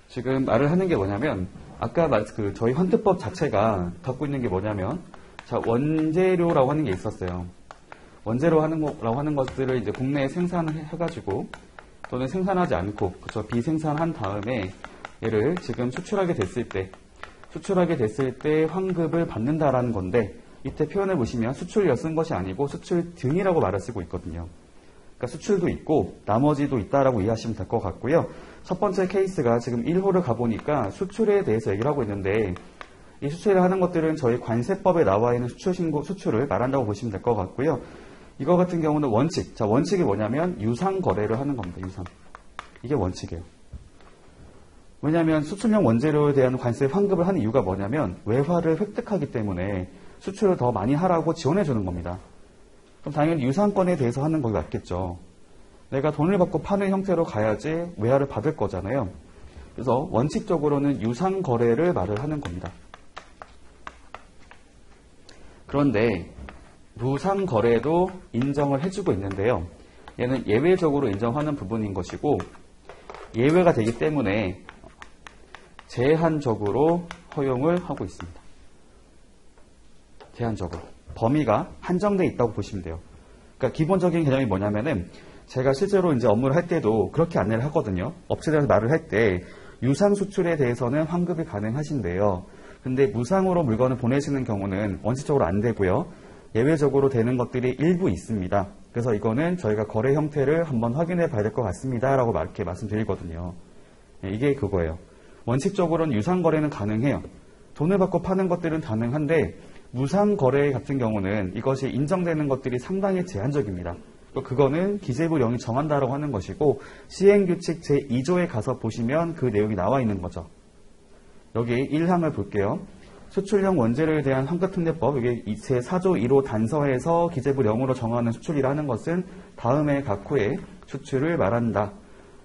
지금 말을 하는 게 뭐냐면 아까 저희 환급법 자체가 갖고 있는 게 뭐냐면 자, 원재료라고 하는 게 있었어요. 원재료라고 하는 것들을 이제 국내에 생산을 해가지고 또는 생산하지 않고 그쵸 비생산한 다음에 얘를 지금 수출하게 됐을 때 환급을 받는다라는 건데 이때 표현을 보시면 수출이라 쓴 것이 아니고 수출 등이라고 말을 쓰고 있거든요. 그러니까 수출도 있고 나머지도 있다라고 이해하시면 될 것 같고요. 첫 번째 케이스가 지금 1호를 가보니까 수출에 대해서 얘기를 하고 있는데 이 수출을 하는 것들은 저희 관세법에 나와 있는 수출을 말한다고 보시면 될 것 같고요. 이거 같은 경우는 원칙. 자, 원칙이 뭐냐면 유상 거래를 하는 겁니다. 유상. 이게 원칙이에요. 왜냐하면 수출용 원재료에 대한 관세 환급을 하는 이유가 뭐냐면 외화를 획득하기 때문에 수출을 더 많이 하라고 지원해 주는 겁니다. 그럼 당연히 유상권에 대해서 하는 거 맞겠죠. 내가 돈을 받고 파는 형태로 가야지 외화를 받을 거잖아요. 그래서 원칙적으로는 유상거래를 말을 하는 겁니다. 그런데 무상거래도 인정을 해주고 있는데요. 얘는 예외적으로 인정하는 부분인 것이고 예외가 되기 때문에 제한적으로 허용을 하고 있습니다. 제한적으로. 범위가 한정되어 있다고 보시면 돼요. 그러니까 기본적인 개념이 뭐냐면은 제가 실제로 이제 업무를 할 때도 그렇게 안내를 하거든요. 업체들에서 말을 할 때 유상 수출에 대해서는 환급이 가능하신데요. 근데 무상으로 물건을 보내시는 경우는 원칙적으로 안 되고요. 예외적으로 되는 것들이 일부 있습니다. 그래서 이거는 저희가 거래 형태를 한번 확인해 봐야 될 것 같습니다. 라고 이렇게 말씀드리거든요. 이게 그거예요. 원칙적으로는 유상거래는 가능해요. 돈을 받고 파는 것들은 가능한데 무상거래 같은 경우는 이것이 인정되는 것들이 상당히 제한적입니다. 그거는 기재부령이 정한다라고 하는 것이고 시행규칙 제2조에 가서 보시면 그 내용이 나와 있는 거죠. 여기 1항을 볼게요. 수출용 원재료에 대한 환급특례법, 여기 제4조 1호 단서에서 기재부령으로 정하는 수출이라는 것은 다음의 각호의 수출을 말한다.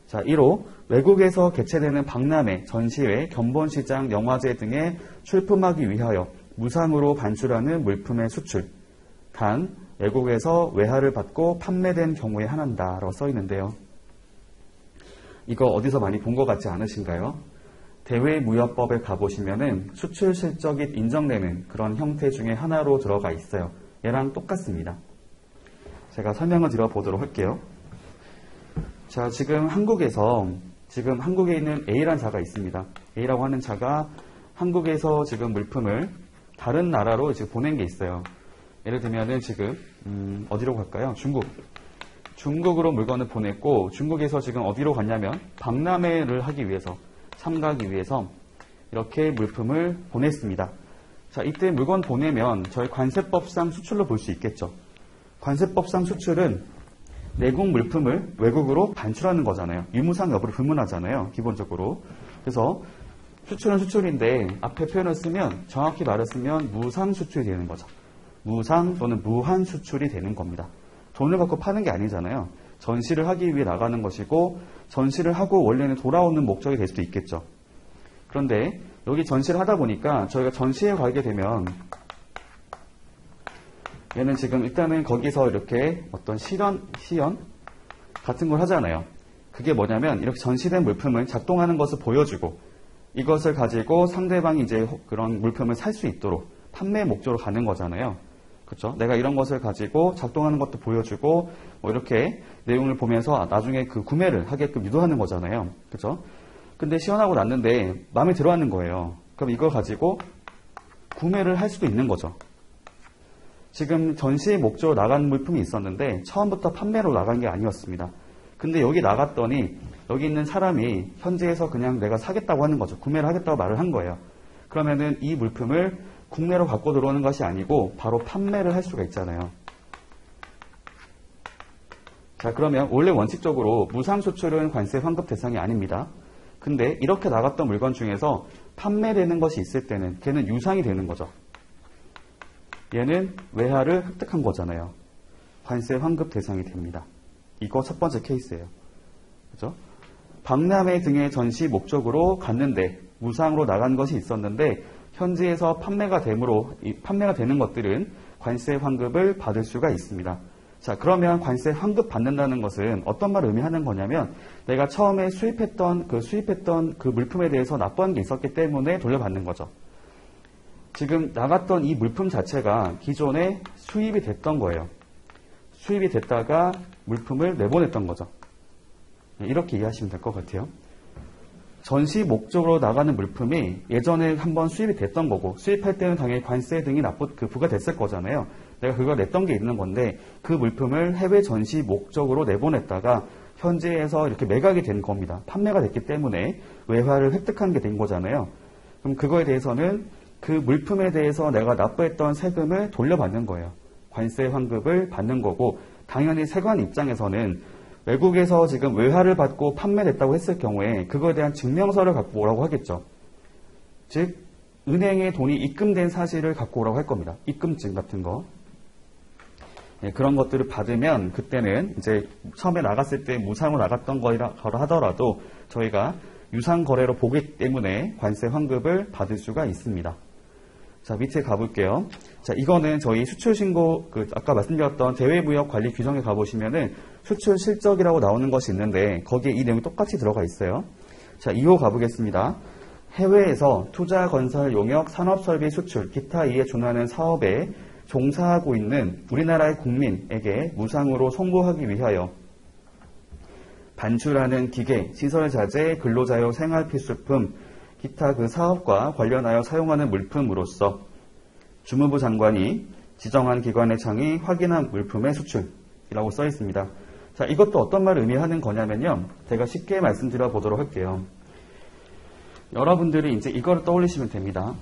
자, 1호 외국에서 개최되는 박람회, 전시회, 견본시장, 영화제 등에 출품하기 위하여 무상으로 반출하는 물품의 수출. 단 외국에서 외화를 받고 판매된 경우에 한한다 라고 써 있는데요. 이거 어디서 많이 본 것 같지 않으신가요? 대외무역법에 가보시면은 수출 실적이 인정되는 그런 형태 중에 하나로 들어가 있어요. 얘랑 똑같습니다. 제가 설명을 드려보도록 할게요. 자, 지금 한국에 있는 A라는 자가 있습니다. A라고 하는 자가 한국에서 지금 물품을 다른 나라로 지금 보낸 게 있어요. 예를 들면은 지금 어디로 갈까요? 중국으로 물건을 보냈고 중국에서 지금 어디로 갔냐면 박람회를 하기 위해서 참가하기 위해서 이렇게 물품을 보냈습니다. 자, 이때 물건 보내면 저희 관세법상 수출로 볼 수 있겠죠. 관세법상 수출은 내국 물품을 외국으로 반출하는 거잖아요. 유무상 여부를 불문하잖아요. 기본적으로. 그래서 수출은 수출인데 앞에 표현을 쓰면 정확히 말을 쓰면 무상 수출이 되는 거죠. 무상 또는 무한 수출이 되는 겁니다. 돈을 받고 파는 게 아니잖아요. 전시를 하기 위해 나가는 것이고 전시를 하고 원래는 돌아오는 목적이 될 수도 있겠죠. 그런데 여기 전시를 하다 보니까 저희가 전시에 가게 되면 얘는 지금 일단은 거기서 이렇게 어떤 시연 같은 걸 하잖아요. 그게 뭐냐면 이렇게 전시된 물품을 작동하는 것을 보여주고 이것을 가지고 상대방이 이제 그런 물품을 살 수 있도록 판매 목적으로 가는 거잖아요. 그렇죠? 내가 이런 것을 가지고 작동하는 것도 보여주고 뭐 이렇게 내용을 보면서 나중에 그 구매를 하게끔 유도하는 거잖아요. 그렇죠? 근데 시연하고 났는데 마음에 들어하는 거예요. 그럼 이걸 가지고 구매를 할 수도 있는 거죠. 지금 전시 목적으로 나간 물품이 있었는데 처음부터 판매로 나간 게 아니었습니다. 근데 여기 나갔더니 여기 있는 사람이 현지에서 그냥 내가 사겠다고 하는 거죠. 구매를 하겠다고 말을 한 거예요. 그러면은 이 물품을 국내로 갖고 들어오는 것이 아니고 바로 판매를 할 수가 있잖아요. 자, 그러면 원래 원칙적으로 무상 수출은 관세 환급 대상이 아닙니다. 근데 이렇게 나갔던 물건 중에서 판매되는 것이 있을 때는 걔는 유상이 되는 거죠. 얘는 외화를 획득한 거잖아요. 관세 환급 대상이 됩니다. 이거 첫 번째 케이스예요. 그죠? 박람회 등의 전시 목적으로 갔는데 무상으로 나간 것이 있었는데 현지에서 판매가 되는 것들은 관세 환급을 받을 수가 있습니다. 자, 그러면 관세 환급 받는다는 것은 어떤 말을 의미하는 거냐면 내가 처음에 수입했던 그 물품에 대해서 납부한 게 있었기 때문에 돌려받는 거죠. 지금 나갔던 이 물품 자체가 기존에 수입이 됐던 거예요. 수입이 됐다가 물품을 내보냈던 거죠. 이렇게 이해하시면 될 것 같아요. 전시 목적으로 나가는 물품이 예전에 한번 수입이 됐던 거고 수입할 때는 당연히 관세 등이 부과됐을 거잖아요. 내가 그걸 냈던 게 있는 건데 그 물품을 해외 전시 목적으로 내보냈다가 현지에서 이렇게 매각이 된 겁니다. 판매가 됐기 때문에 외화를 획득한 게 된 거잖아요. 그럼 그거에 대해서는 그 물품에 대해서 내가 납부했던 세금을 돌려받는 거예요. 관세 환급을 받는 거고 당연히 세관 입장에서는 외국에서 지금 외화를 받고 판매됐다고 했을 경우에 그거에 대한 증명서를 갖고 오라고 하겠죠. 즉 은행에 돈이 입금된 사실을 갖고 오라고 할 겁니다. 입금증 같은 거. 그런 것들을 받으면 그때는 이제 처음에 나갔을 때 무상으로 나갔던 거라 하더라도 저희가 유상거래로 보기 때문에 관세 환급을 받을 수가 있습니다. 자, 밑에 가볼게요. 자, 이거는 저희 수출신고, 아까 말씀드렸던 대외무역관리 규정에 가보시면은 수출 실적이라고 나오는 것이 있는데 거기에 이 내용이 똑같이 들어가 있어요. 자, 2호 가보겠습니다. 해외에서 투자, 건설, 용역, 산업설비 수출, 기타 이에 준하는 사업에 종사하고 있는 우리나라의 국민에게 무상으로 송부하기 위하여 반출하는 기계, 시설 자재, 근로자용 생활필수품, 기타 그 사업과 관련하여 사용하는 물품으로서 주무부 장관이 지정한 기관의 창이 확인한 물품의 수출이라고 써 있습니다. 자, 이것도 어떤 말을 의미하는 거냐면요. 제가 쉽게 말씀드려 보도록 할게요. 여러분들이 이제 이걸 떠올리시면 됩니다.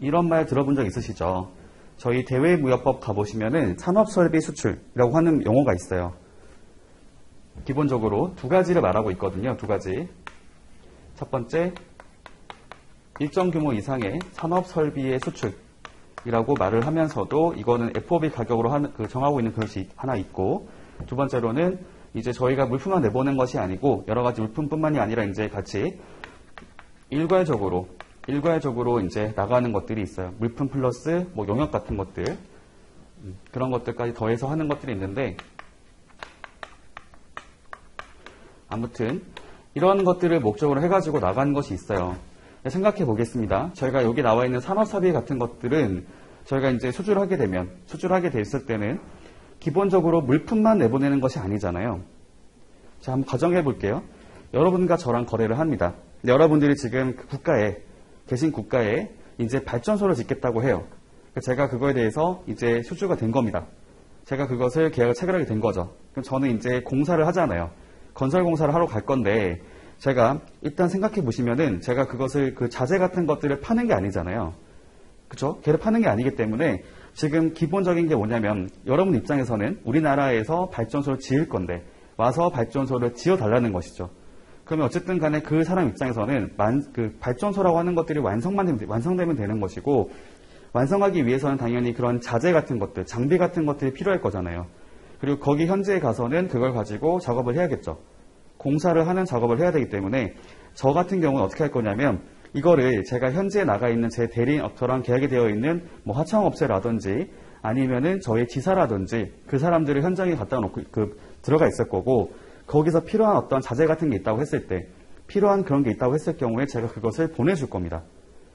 이런 말 들어본 적 있으시죠? 저희 대외무역법 가보시면은 산업설비 수출이라고 하는 용어가 있어요. 기본적으로 두 가지를 말하고 있거든요. 두 가지. 첫 번째, 일정 규모 이상의 산업설비의 수출이라고 말을 하면서도 이거는 FOB 가격으로 정하고 있는 것이 하나 있고, 두 번째로는 이제 저희가 물품만 내보낸 것이 아니고 여러 가지 물품뿐만이 아니라 이제 같이 일괄적으로 이제 나가는 것들이 있어요. 물품 플러스 뭐 용역 같은 것들, 그런 것들까지 더해서 하는 것들이 있는데, 아무튼 이런 것들을 목적으로 해가지고 나가는 것이 있어요. 생각해 보겠습니다. 저희가 여기 나와 있는 산업사비 같은 것들은 저희가 이제 수출하게 됐을 때는 기본적으로 물품만 내보내는 것이 아니잖아요. 자, 한번 가정해 볼게요. 여러분과 저랑 거래를 합니다. 근데 여러분들이 지금 계신 국가에 이제 발전소를 짓겠다고 해요. 제가 그거에 대해서 이제 수주가 된 겁니다. 제가 그것을 계약을 체결하게 된 거죠. 그럼 저는 이제 공사를 하잖아요. 건설 공사를 하러 갈 건데, 제가 일단 생각해 보시면은 제가 그것을 그 자재 같은 것들을 파는 게 아니잖아요. 그쵸? 걔를 파는 게 아니기 때문에 지금 기본적인 게 뭐냐면 여러분 입장에서는 우리나라에서 발전소를 지을 건데 와서 발전소를 지어달라는 것이죠. 그러면 어쨌든 간에 그 사람 입장에서는 그 발전소라고 하는 것들이 완성되면 되는 것이고, 완성하기 위해서는 당연히 그런 자재 같은 것들, 장비 같은 것들이 필요할 거잖아요. 그리고 거기 현지에 가서는 그걸 가지고 작업을 해야겠죠. 공사를 하는 작업을 해야 되기 때문에 저 같은 경우는 어떻게 할 거냐면 이거를 제가 현지에 나가 있는 제 대리인 업체랑 계약이 되어 있는 뭐 하청업체라든지 아니면은 저희 지사라든지 그 사람들을 현장에 갖다 놓고 들어가 있을 거고, 거기서 필요한 어떤 자재 같은 게 있다고 했을 때, 필요한 그런 게 있다고 했을 경우에 제가 그것을 보내줄 겁니다.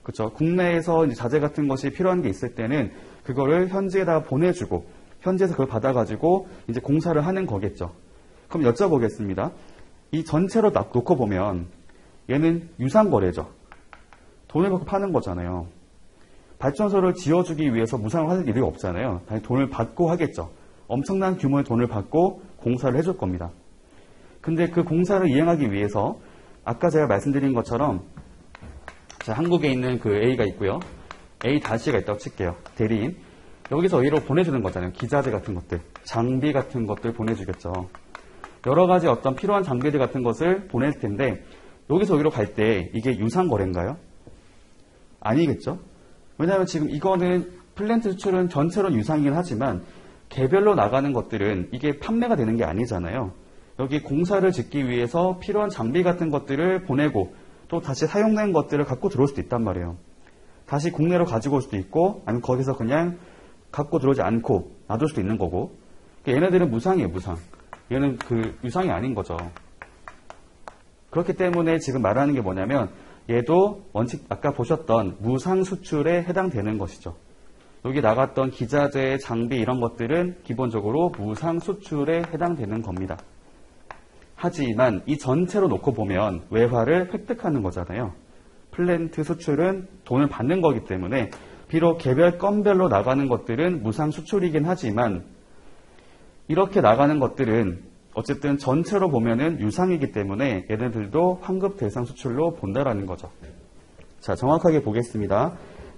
그렇죠? 국내에서 이제 자재 같은 것이 필요한 게 있을 때는 그거를 현지에다가 보내주고 현지에서 그걸 받아가지고 이제 공사를 하는 거겠죠. 그럼 여쭤보겠습니다. 이 전체로 놓고 보면 얘는 유상거래죠. 돈을 받고 파는 거잖아요. 발전소를 지어주기 위해서 무상을 할 일이 없잖아요. 당연히 돈을 받고 하겠죠. 엄청난 규모의 돈을 받고 공사를 해줄 겁니다. 근데 그 공사를 이행하기 위해서 아까 제가 말씀드린 것처럼, 자, 한국에 있는 그 A가 있고요. A-가 있다고 칠게요. 대리인. 여기서 A로 보내주는 거잖아요. 기자재 같은 것들, 장비 같은 것들 보내주겠죠. 여러 가지 어떤 필요한 장비들 같은 것을 보낼 텐데, 여기서 여기로 갈 때 이게 유상거래인가요? 아니겠죠? 왜냐하면 지금 이거는 플랜트 수출은 전체로 유상이긴 하지만 개별로 나가는 것들은 이게 판매가 되는 게 아니잖아요. 여기 공사를 짓기 위해서 필요한 장비 같은 것들을 보내고 또 다시 사용된 것들을 갖고 들어올 수도 있단 말이에요. 다시 국내로 가지고 올 수도 있고, 아니면 거기서 그냥 갖고 들어오지 않고 놔둘 수도 있는 거고. 얘네들은 무상이에요, 무상. 얘는 그 유상이 아닌 거죠. 그렇기 때문에 지금 말하는 게 뭐냐면 얘도 원칙 아까 보셨던 무상 수출에 해당되는 것이죠. 여기 나갔던 기자재, 장비 이런 것들은 기본적으로 무상 수출에 해당되는 겁니다. 하지만 이 전체로 놓고 보면 외화를 획득하는 거잖아요. 플랜트 수출은 돈을 받는 거기 때문에 비록 개별 건별로 나가는 것들은 무상 수출이긴 하지만 이렇게 나가는 것들은 어쨌든 전체로 보면은 유상이기 때문에 얘네들도 환급 대상 수출로 본다라는 거죠. 자, 정확하게 보겠습니다.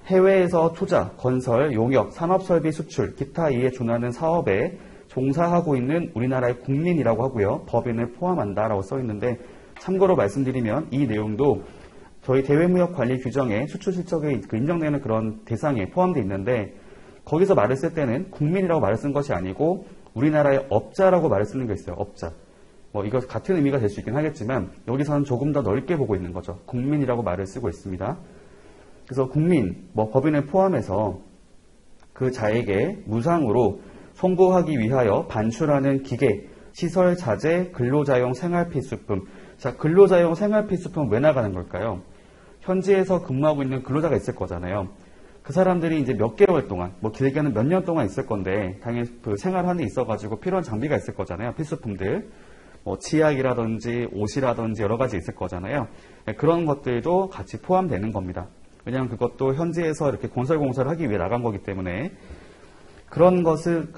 해외에서 투자, 건설, 용역, 산업설비 수출, 기타 이에 준하는 사업에 종사하고 있는 우리나라의 국민이라고 하고요. 법인을 포함한다라고 써 있는데 참고로 말씀드리면 이 내용도 저희 대외무역관리 규정에 수출 실적에 인정되는 그런 대상에 포함되어 있는데 거기서 말을 쓸 때는 국민이라고 말을 쓴 것이 아니고 우리나라의 업자라고 말을 쓰는 게 있어요. 업자. 이거 같은 의미가 될 수 있긴 하겠지만 여기서는 조금 더 넓게 보고 있는 거죠. 국민이라고 말을 쓰고 있습니다. 그래서 국민, 법인을 포함해서 그 자에게 무상으로 송부하기 위하여 반출하는 기계, 시설, 자재, 근로자용 생활필수품. 자, 근로자용 생활필수품 왜 나가는 걸까요? 현지에서 근무하고 있는 근로자가 있을 거잖아요. 그 사람들이 이제 몇 개월 동안, 길게는 몇 년 동안 있을 건데, 당연히 그 생활하는 데 있어가지고 필요한 장비가 있을 거잖아요. 필수품들. 치약이라든지 옷이라든지 여러 가지 있을 거잖아요. 그런 것들도 같이 포함되는 겁니다. 왜냐하면 그것도 현지에서 이렇게 건설공사를 하기 위해 나간 거기 때문에 그런 것들,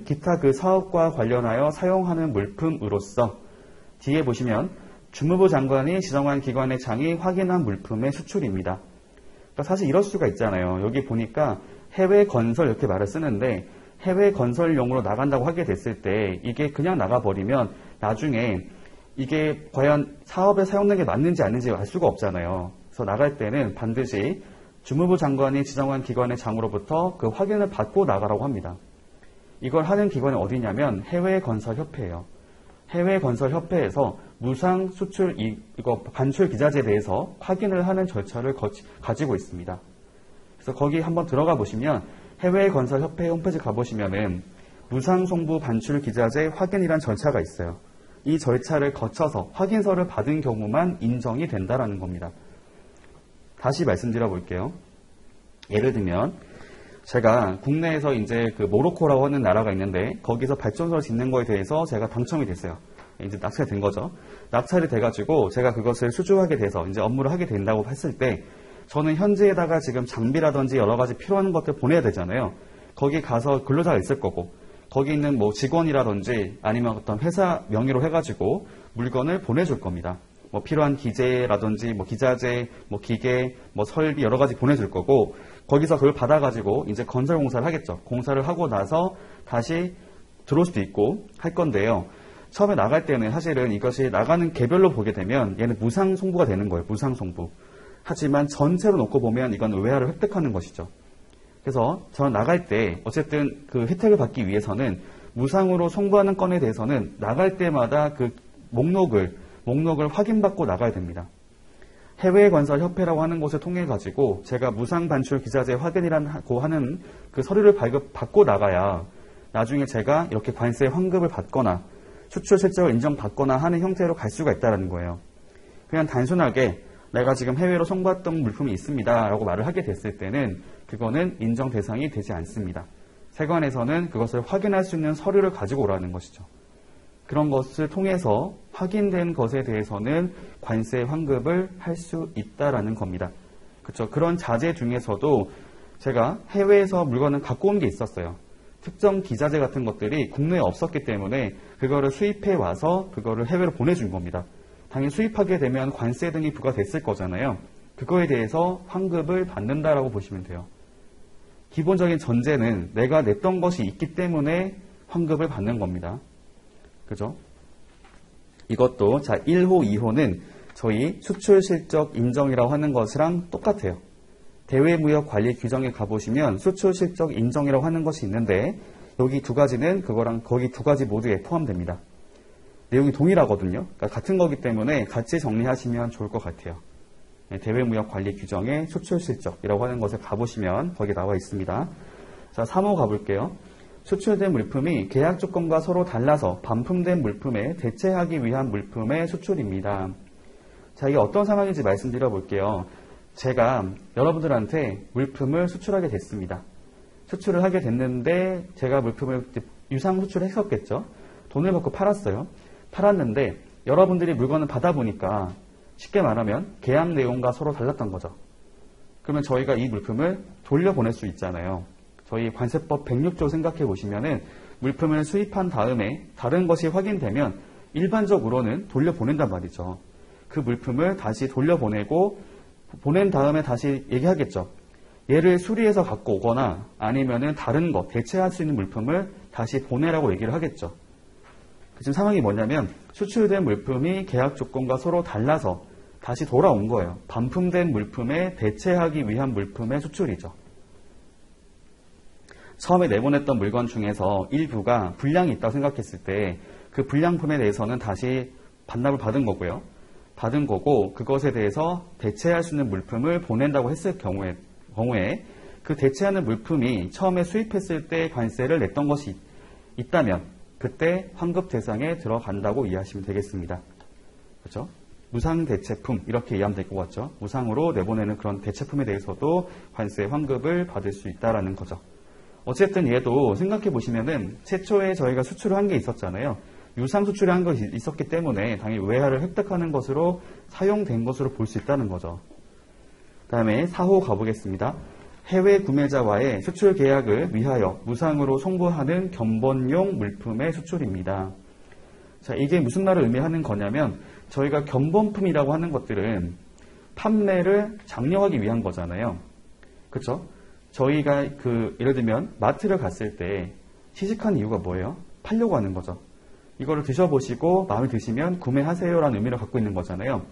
기타 그 사업과 관련하여 사용하는 물품으로서 뒤에 보시면 주무부 장관이 지정한 기관의 장이 확인한 물품의 수출입니다. 그러니까 사실 이럴 수가 있잖아요. 여기 보니까 해외 건설 이렇게 말을 쓰는데 해외 건설용으로 나간다고 하게 됐을 때 이게 그냥 나가버리면 나중에 이게 과연 사업에 사용된 게 맞는지 아닌지 알 수가 없잖아요. 그래서 나갈 때는 반드시 주무부 장관이 지정한 기관의 장으로부터 그 확인을 받고 나가라고 합니다. 이걸 하는 기관이 어디냐면 해외건설협회예요. 해외건설협회에서 무상 수출 이거 반출 기자재에 대해서 확인을 하는 절차를 가지고 있습니다. 그래서 거기 한번 들어가 보시면 해외건설협회 홈페이지 가보시면은 무상 송부 반출 기자재 확인이란 절차가 있어요. 이 절차를 거쳐서 확인서를 받은 경우만 인정이 된다라는 겁니다. 다시 말씀드려 볼게요. 예를 들면 제가 국내에서 이제 그 모로코라고 하는 나라가 있는데 거기서 발전소를 짓는 거에 대해서 제가 당첨이 됐어요. 이제 낙찰이 된 거죠. 낙찰이 돼가지고 제가 그것을 수주하게 돼서 이제 업무를 하게 된다고 했을 때 저는 현지에다가 지금 장비라든지 여러 가지 필요한 것들 보내야 되잖아요. 거기 가서 근로자가 있을 거고 거기 있는 직원이라든지 아니면 어떤 회사 명의로 해가지고 물건을 보내줄 겁니다. 필요한 기재라든지 기자재, 기계, 설비 여러 가지 보내줄 거고 거기서 그걸 받아가지고 이제 건설 공사를 하겠죠. 공사를 하고 나서 다시 들어올 수도 있고 할 건데요. 처음에 나갈 때는 사실은 이것이 나가는 개별로 보게 되면 얘는 무상 송부가 되는 거예요. 무상 송부. 하지만 전체로 놓고 보면 이건 의뢰를 획득하는 것이죠. 그래서 저는 나갈 때 어쨌든 그 혜택을 받기 위해서는 무상으로 송부하는 건에 대해서는 나갈 때마다 그 목록을 확인받고 나가야 됩니다. 해외건설협회라고 하는 곳을 통해 가지고 제가 무상 반출 기자재 확인이라고 하는 그 서류를 발급받고 나가야 나중에 제가 이렇게 관세 환급을 받거나 수출 실적을 인정받거나 하는 형태로 갈 수가 있다는 거예요. 그냥 단순하게 내가 지금 해외로 송부했던 물품이 있습니다 라고 말을 하게 됐을 때는 그거는 인정 대상이 되지 않습니다. 세관에서는 그것을 확인할 수 있는 서류를 가지고 오라는 것이죠. 그런 것을 통해서 확인된 것에 대해서는 관세 환급을 할 수 있다라는 겁니다. 그렇죠. 그런 자재 중에서도 제가 해외에서 물건을 갖고 온 게 있었어요. 특정 기자재 같은 것들이 국내에 없었기 때문에 그거를 수입해 와서 그거를 해외로 보내준 겁니다. 당연히 수입하게 되면 관세 등이 부과됐을 거잖아요. 그거에 대해서 환급을 받는다라고 보시면 돼요. 기본적인 전제는 내가 냈던 것이 있기 때문에 환급을 받는 겁니다. 그죠? 이것도 1호, 2호는 저희 수출 실적 인정이라고 하는 것이랑 똑같아요. 대외무역관리 규정에 가보시면 수출 실적 인정이라고 하는 것이 있는데 여기 두 가지는 그거랑 거기 두 가지 모두에 포함됩니다. 내용이 동일하거든요. 그러니까 같은 거기 때문에 같이 정리하시면 좋을 것 같아요. 대외무역관리 규정의 수출 실적이라고 하는 것에 가보시면 거기 나와 있습니다. 자, 3호 가볼게요. 수출된 물품이 계약 조건과 서로 달라서 반품된 물품에 대체하기 위한 물품의 수출입니다. 자, 이게 어떤 상황인지 말씀드려 볼게요. 제가 여러분들한테 물품을 수출하게 됐습니다. 수출을 하게 됐는데 제가 물품을 유상 수출했었겠죠. 돈을 받고 팔았어요. 팔았는데 여러분들이 물건을 받아보니까 쉽게 말하면 계약 내용과 서로 달랐던 거죠. 그러면 저희가 이 물품을 돌려보낼 수 있잖아요. 저희 관세법 106조 생각해 보시면은 물품을 수입한 다음에 다른 것이 확인되면 일반적으로는 돌려보낸단 말이죠. 그 물품을 다시 돌려보내고 보낸 다음에 다시 얘기하겠죠. 얘를 수리해서 갖고 오거나 아니면은 다른 거, 대체할 수 있는 물품을 다시 보내라고 얘기를 하겠죠. 지금 상황이 뭐냐면 수출된 물품이 계약 조건과 서로 달라서 다시 돌아온 거예요. 반품된 물품에 대체하기 위한 물품의 수출이죠. 처음에 내보냈던 물건 중에서 일부가 불량이 있다고 생각했을 때 그 불량품에 대해서는 다시 반납을 받은 거고요. 받은 거고 그것에 대해서 대체할 수 있는 물품을 보낸다고 했을 경우에 그 대체하는 물품이 처음에 수입했을 때 관세를 냈던 것이 있다면 그때 환급 대상에 들어간다고 이해하시면 되겠습니다. 그렇죠? 무상 대체품 이렇게 이해하면 될 것 같죠? 무상으로 내보내는 그런 대체품에 대해서도 관세 환급을 받을 수 있다라는 거죠. 어쨌든 얘도 생각해 보시면은 최초에 저희가 수출을 한 게 있었잖아요. 유상 수출을 한 것이 있었기 때문에 당연히 외화를 획득하는 것으로 사용된 것으로 볼 수 있다는 거죠. 다음에 4호 가보겠습니다. 해외 구매자와의 수출 계약을 위하여 무상으로 송부하는 견본용 물품의 수출입니다. 자, 이게 무슨 말을 의미하는 거냐면 저희가 견본품이라고 하는 것들은 판매를 장려하기 위한 거잖아요. 그렇죠? 저희가 예를 들면 마트를 갔을 때 시식한 이유가 뭐예요? 팔려고 하는 거죠. 이거를 드셔보시고 마음에 드시면 구매하세요라는 의미를 갖고 있는 거잖아요.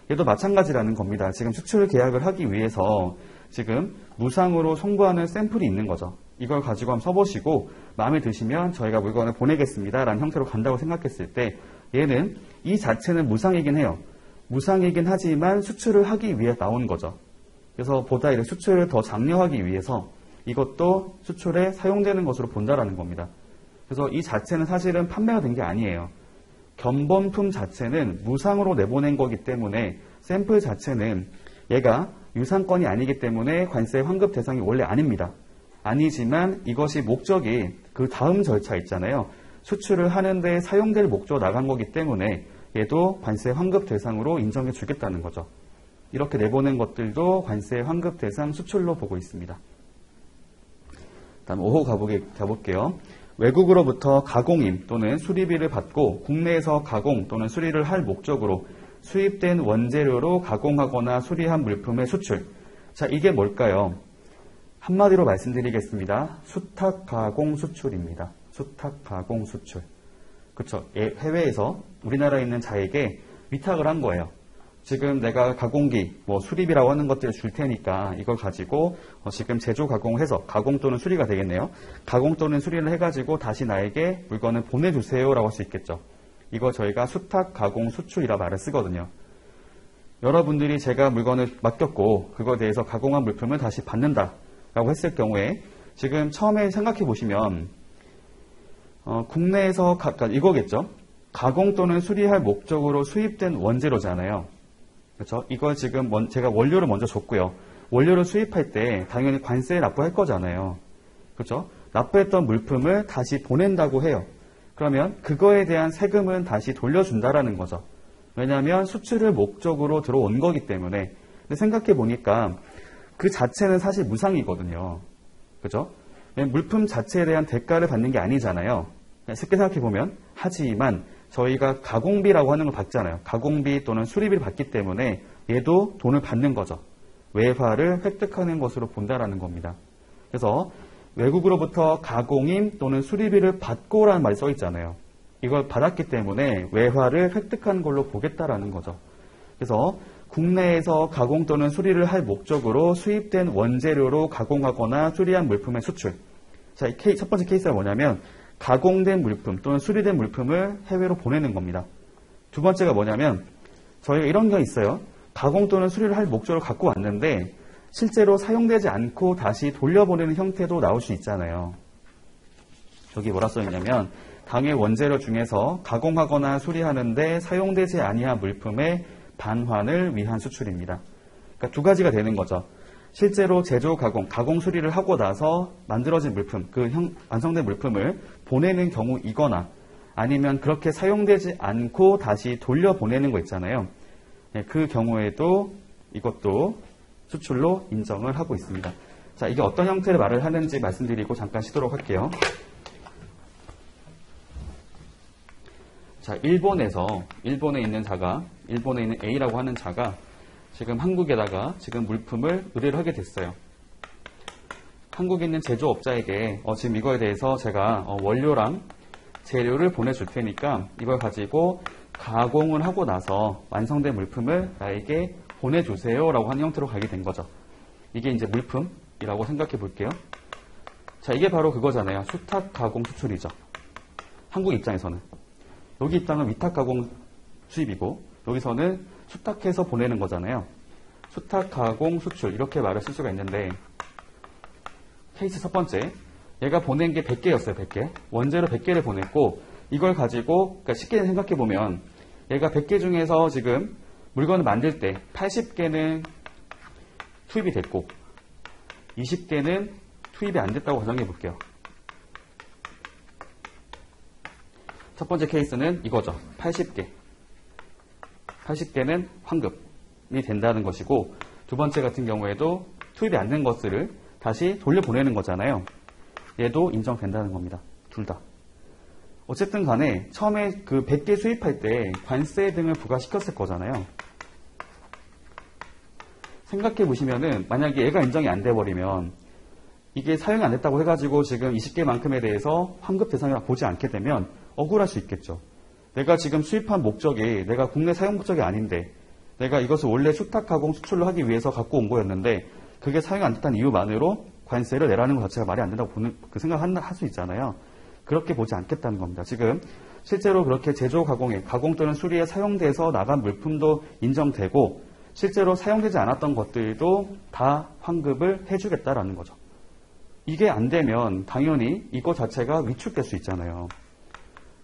얘도 마찬가지라는 겁니다. 지금 수출 계약을 하기 위해서 지금 무상으로 송부하는 샘플이 있는 거죠. 이걸 가지고 한번 써보시고 마음에 드시면 저희가 물건을 보내겠습니다 라는 형태로 간다고 생각했을 때 얘는 이 자체는 무상이긴 해요. 무상이긴 하지만 수출을 하기 위해 나온 거죠. 그래서 보다 이런 수출을 더 장려하기 위해서 이것도 수출에 사용되는 것으로 본다라는 겁니다. 그래서 이 자체는 사실은 판매가 된 게 아니에요. 견본품 자체는 무상으로 내보낸 거기 때문에 샘플 자체는 얘가 유상권이 아니기 때문에 관세 환급 대상이 원래 아닙니다. 아니지만 이것이 목적이 그 다음 절차 있잖아요. 수출을 하는데 사용될 목적으로 나간 거기 때문에 얘도 관세 환급 대상으로 인정해 주겠다는 거죠. 이렇게 내보낸 것들도 관세 환급 대상 수출로 보고 있습니다. 다음 5호 가볼게요. 외국으로부터 가공임 또는 수리비를 받고 국내에서 가공 또는 수리를 할 목적으로 수입된 원재료로 가공하거나 수리한 물품의 수출. 자, 이게 뭘까요? 한마디로 말씀드리겠습니다. 수탁 가공 수출입니다. 수탁 가공 수출. 그렇죠. 해외에서 우리나라에 있는 자에게 위탁을 한 거예요. 지금 내가 가공기, 수리비라고 하는 것들을 줄 테니까 이걸 가지고 지금 제조 가공해서 가공 또는 수리가 되겠네요. 가공 또는 수리를 해가지고 다시 나에게 물건을 보내주세요라고 할 수 있겠죠. 이거 저희가 수탁 가공 수출이라 말을 쓰거든요. 여러분들이 제가 물건을 맡겼고 그거에 대해서 가공한 물품을 다시 받는다라고 했을 경우에 지금 처음에 생각해 보시면 국내에서 이거겠죠. 가공 또는 수리할 목적으로 수입된 원재료잖아요. 그렇죠? 이걸 지금 제가 원료를 먼저 줬고요. 원료를 수입할 때 당연히 관세에 납부할 거잖아요. 그렇죠? 납부했던 물품을 다시 보낸다고 해요. 그러면 그거에 대한 세금은 다시 돌려준다라는 거죠. 왜냐하면 수출을 목적으로 들어온 거기 때문에. 근데 생각해 보니까 그 자체는 사실 무상이거든요. 그렇죠? 물품 자체에 대한 대가를 받는 게 아니잖아요. 쉽게 생각해 보면. 하지만 저희가 가공비라고 하는 걸 받잖아요. 가공비 또는 수리비를 받기 때문에 얘도 돈을 받는 거죠. 외화를 획득하는 것으로 본다라는 겁니다. 그래서 외국으로부터 가공임 또는 수리비를 받고라는 말이 써 있잖아요. 이걸 받았기 때문에 외화를 획득한 걸로 보겠다라는 거죠. 그래서 국내에서 가공 또는 수리를 할 목적으로 수입된 원재료로 가공하거나 수리한 물품의 수출. 자, 첫 번째 케이스가 뭐냐면 가공된 물품 또는 수리된 물품을 해외로 보내는 겁니다. 두 번째가 뭐냐면 저희가 이런 게 있어요. 가공 또는 수리를 할 목적으로 갖고 왔는데 실제로 사용되지 않고 다시 돌려보내는 형태도 나올 수 있잖아요. 여기 뭐라 써있냐면 당해 원재료 중에서 가공하거나 수리하는데 사용되지 아니한 물품의 반환을 위한 수출입니다. 그러니까 두 가지가 되는 거죠. 실제로 제조, 가공 수리를 하고 나서 만들어진 물품, 완성된 물품을 보내는 경우이거나 아니면 그렇게 사용되지 않고 다시 돌려보내는 거 있잖아요. 그 경우에도 이것도 수출로 인정을 하고 있습니다. 자, 이게 어떤 형태를 말을 하는지 말씀드리고 잠깐 쉬도록 할게요. 자, 일본에 있는 자가, 일본에 있는 A라고 하는 자가 지금 한국에다가 지금 물품을 의뢰를 하게 됐어요. 한국에 있는 제조업자에게 지금 이거에 대해서 제가 원료랑 재료를 보내줄 테니까 이걸 가지고 가공을 하고 나서 완성된 물품을 나에게 보내주세요 라고 하는 형태로 가게 된 거죠. 이게 이제 물품이라고 생각해 볼게요. 자, 이게 바로 그거잖아요. 수탁 가공 수출이죠. 한국 입장에서는. 여기 입장은 위탁 가공 수입이고 여기서는 수탁해서 보내는 거잖아요. 수탁 가공 수출 이렇게 말을 쓸 수가 있는데 케이스 첫 번째, 얘가 보낸 게 100개였어요. 100개. 원재료 100개를 보냈고 이걸 가지고 그러니까 쉽게 생각해 보면 얘가 100개 중에서 지금 물건을 만들 때 80개는 투입이 됐고 20개는 투입이 안 됐다고 가정해 볼게요. 첫 번째 케이스는 이거죠. 80개는 환급이 된다는 것이고 두 번째 같은 경우에도 투입이 안 된 것들을 다시 돌려보내는 거잖아요. 얘도 인정된다는 겁니다. 둘 다. 어쨌든 간에 처음에 그 100개 수입할 때 관세 등을 부과시켰을 거잖아요. 생각해 보시면은 만약에 얘가 인정이 안 돼버리면 이게 사용이 안 됐다고 해가지고 지금 20개만큼에 대해서 환급 대상이라 보지 않게 되면 억울할 수 있겠죠. 내가 지금 수입한 목적이 내가 국내 사용 목적이 아닌데 내가 이것을 원래 수탁 가공 수출로 하기 위해서 갖고 온 거였는데 그게 사용이 안 됐다는 이유만으로 관세를 내라는 것 자체가 말이 안 된다고 생각할 수 있잖아요. 그렇게 보지 않겠다는 겁니다. 지금 실제로 그렇게 제조 가공에 가공 또는 수리에 사용돼서 나간 물품도 인정되고 실제로 사용되지 않았던 것들도 다 환급을 해주겠다라는 거죠. 이게 안 되면 당연히 이거 자체가 위축될 수 있잖아요.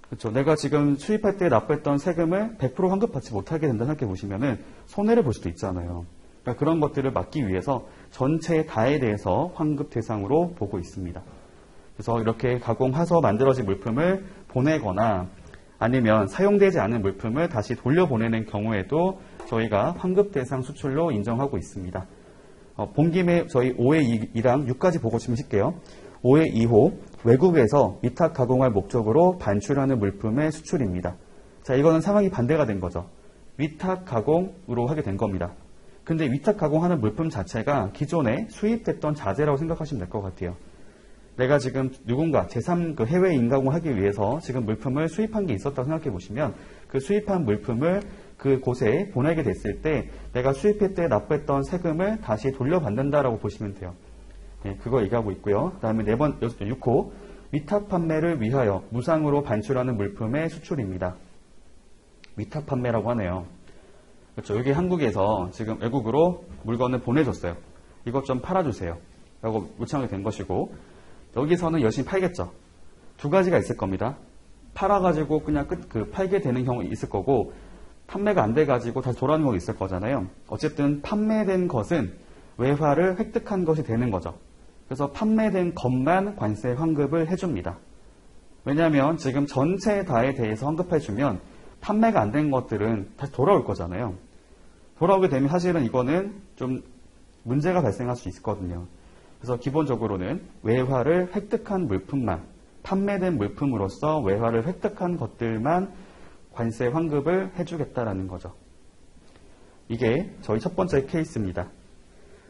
그렇죠. 내가 지금 수입할 때 납부했던 세금을 100% 환급받지 못하게 된다 생각해 보시면은 손해를 볼 수도 있잖아요. 그러니까 그런 것들을 막기 위해서 전체 다에 대해서 환급 대상으로 보고 있습니다. 그래서 이렇게 가공해서 만들어진 물품을 보내거나 아니면 사용되지 않은 물품을 다시 돌려보내는 경우에도 저희가 환급 대상 수출로 인정하고 있습니다. 본 김에 저희 5회 2랑 6까지 보고 싶으실게요. 5회 2호 외국에서 위탁 가공할 목적으로 반출하는 물품의 수출입니다. 자, 이거는 상황이 반대가 된 거죠. 위탁 가공으로 하게 된 겁니다. 근데 위탁 가공하는 물품 자체가 기존에 수입됐던 자재라고 생각하시면 될 것 같아요. 내가 지금 누군가 제3 그 해외 인가공을 하기 위해서 지금 물품을 수입한 게 있었다고 생각해 보시면 그 수입한 물품을 그 곳에 보내게 됐을 때 내가 수입할 때 납부했던 세금을 다시 돌려받는다라고 보시면 돼요. 네, 그거 얘기하고 있고요. 그 다음에 6호 위탁 판매를 위하여 무상으로 반출하는 물품의 수출입니다. 위탁 판매라고 하네요. 그렇죠. 여기 한국에서 지금 외국으로 물건을 보내줬어요. 이것 좀 팔아주세요. 라고 요청하게 된 것이고 여기서는 열심히 팔겠죠. 두 가지가 있을 겁니다. 팔아가지고 그냥 팔게 되는 경우 있을 거고 판매가 안 돼가지고 다시 돌아오는 경우 있을 거잖아요. 어쨌든 판매된 것은 외화를 획득한 것이 되는 거죠. 그래서 판매된 것만 관세 환급을 해줍니다. 왜냐하면 지금 전체 다에 대해서 환급해주면 판매가 안 된 것들은 다시 돌아올 거잖아요. 돌아오게 되면 사실은 이거는 좀 문제가 발생할 수 있거든요. 그래서 기본적으로는 외화를 획득한 물품만, 판매된 물품으로서 외화를 획득한 것들만 관세 환급을 해주겠다라는 거죠. 이게 저희 첫 번째 케이스입니다.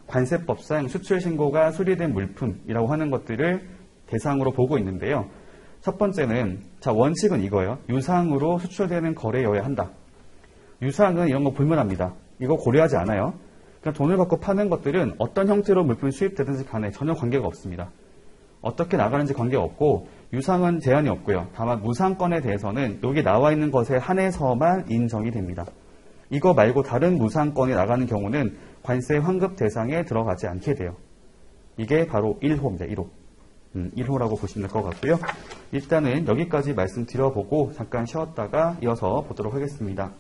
관세법상 수출 신고가 수리된 물품이라고 하는 것들을 대상으로 보고 있는데요. 첫 번째는 원칙은 이거예요. 유상으로 수출되는 거래여야 한다. 유상은 이런 거 불문합니다. 이거 고려하지 않아요. 그냥 돈을 받고 파는 것들은 어떤 형태로 물품이 수입되든지 간에 전혀 관계가 없습니다. 어떻게 나가는지 관계가 없고 유상은 제한이 없고요. 다만 무상권에 대해서는 여기 나와 있는 것에 한해서만 인정이 됩니다. 이거 말고 다른 무상권이 나가는 경우는 관세 환급 대상에 들어가지 않게 돼요. 이게 바로 1호입니다. 1호. 1호라고 보시면 될 것 같고요. 일단은 여기까지 말씀드려보고 잠깐 쉬었다가 이어서 보도록 하겠습니다.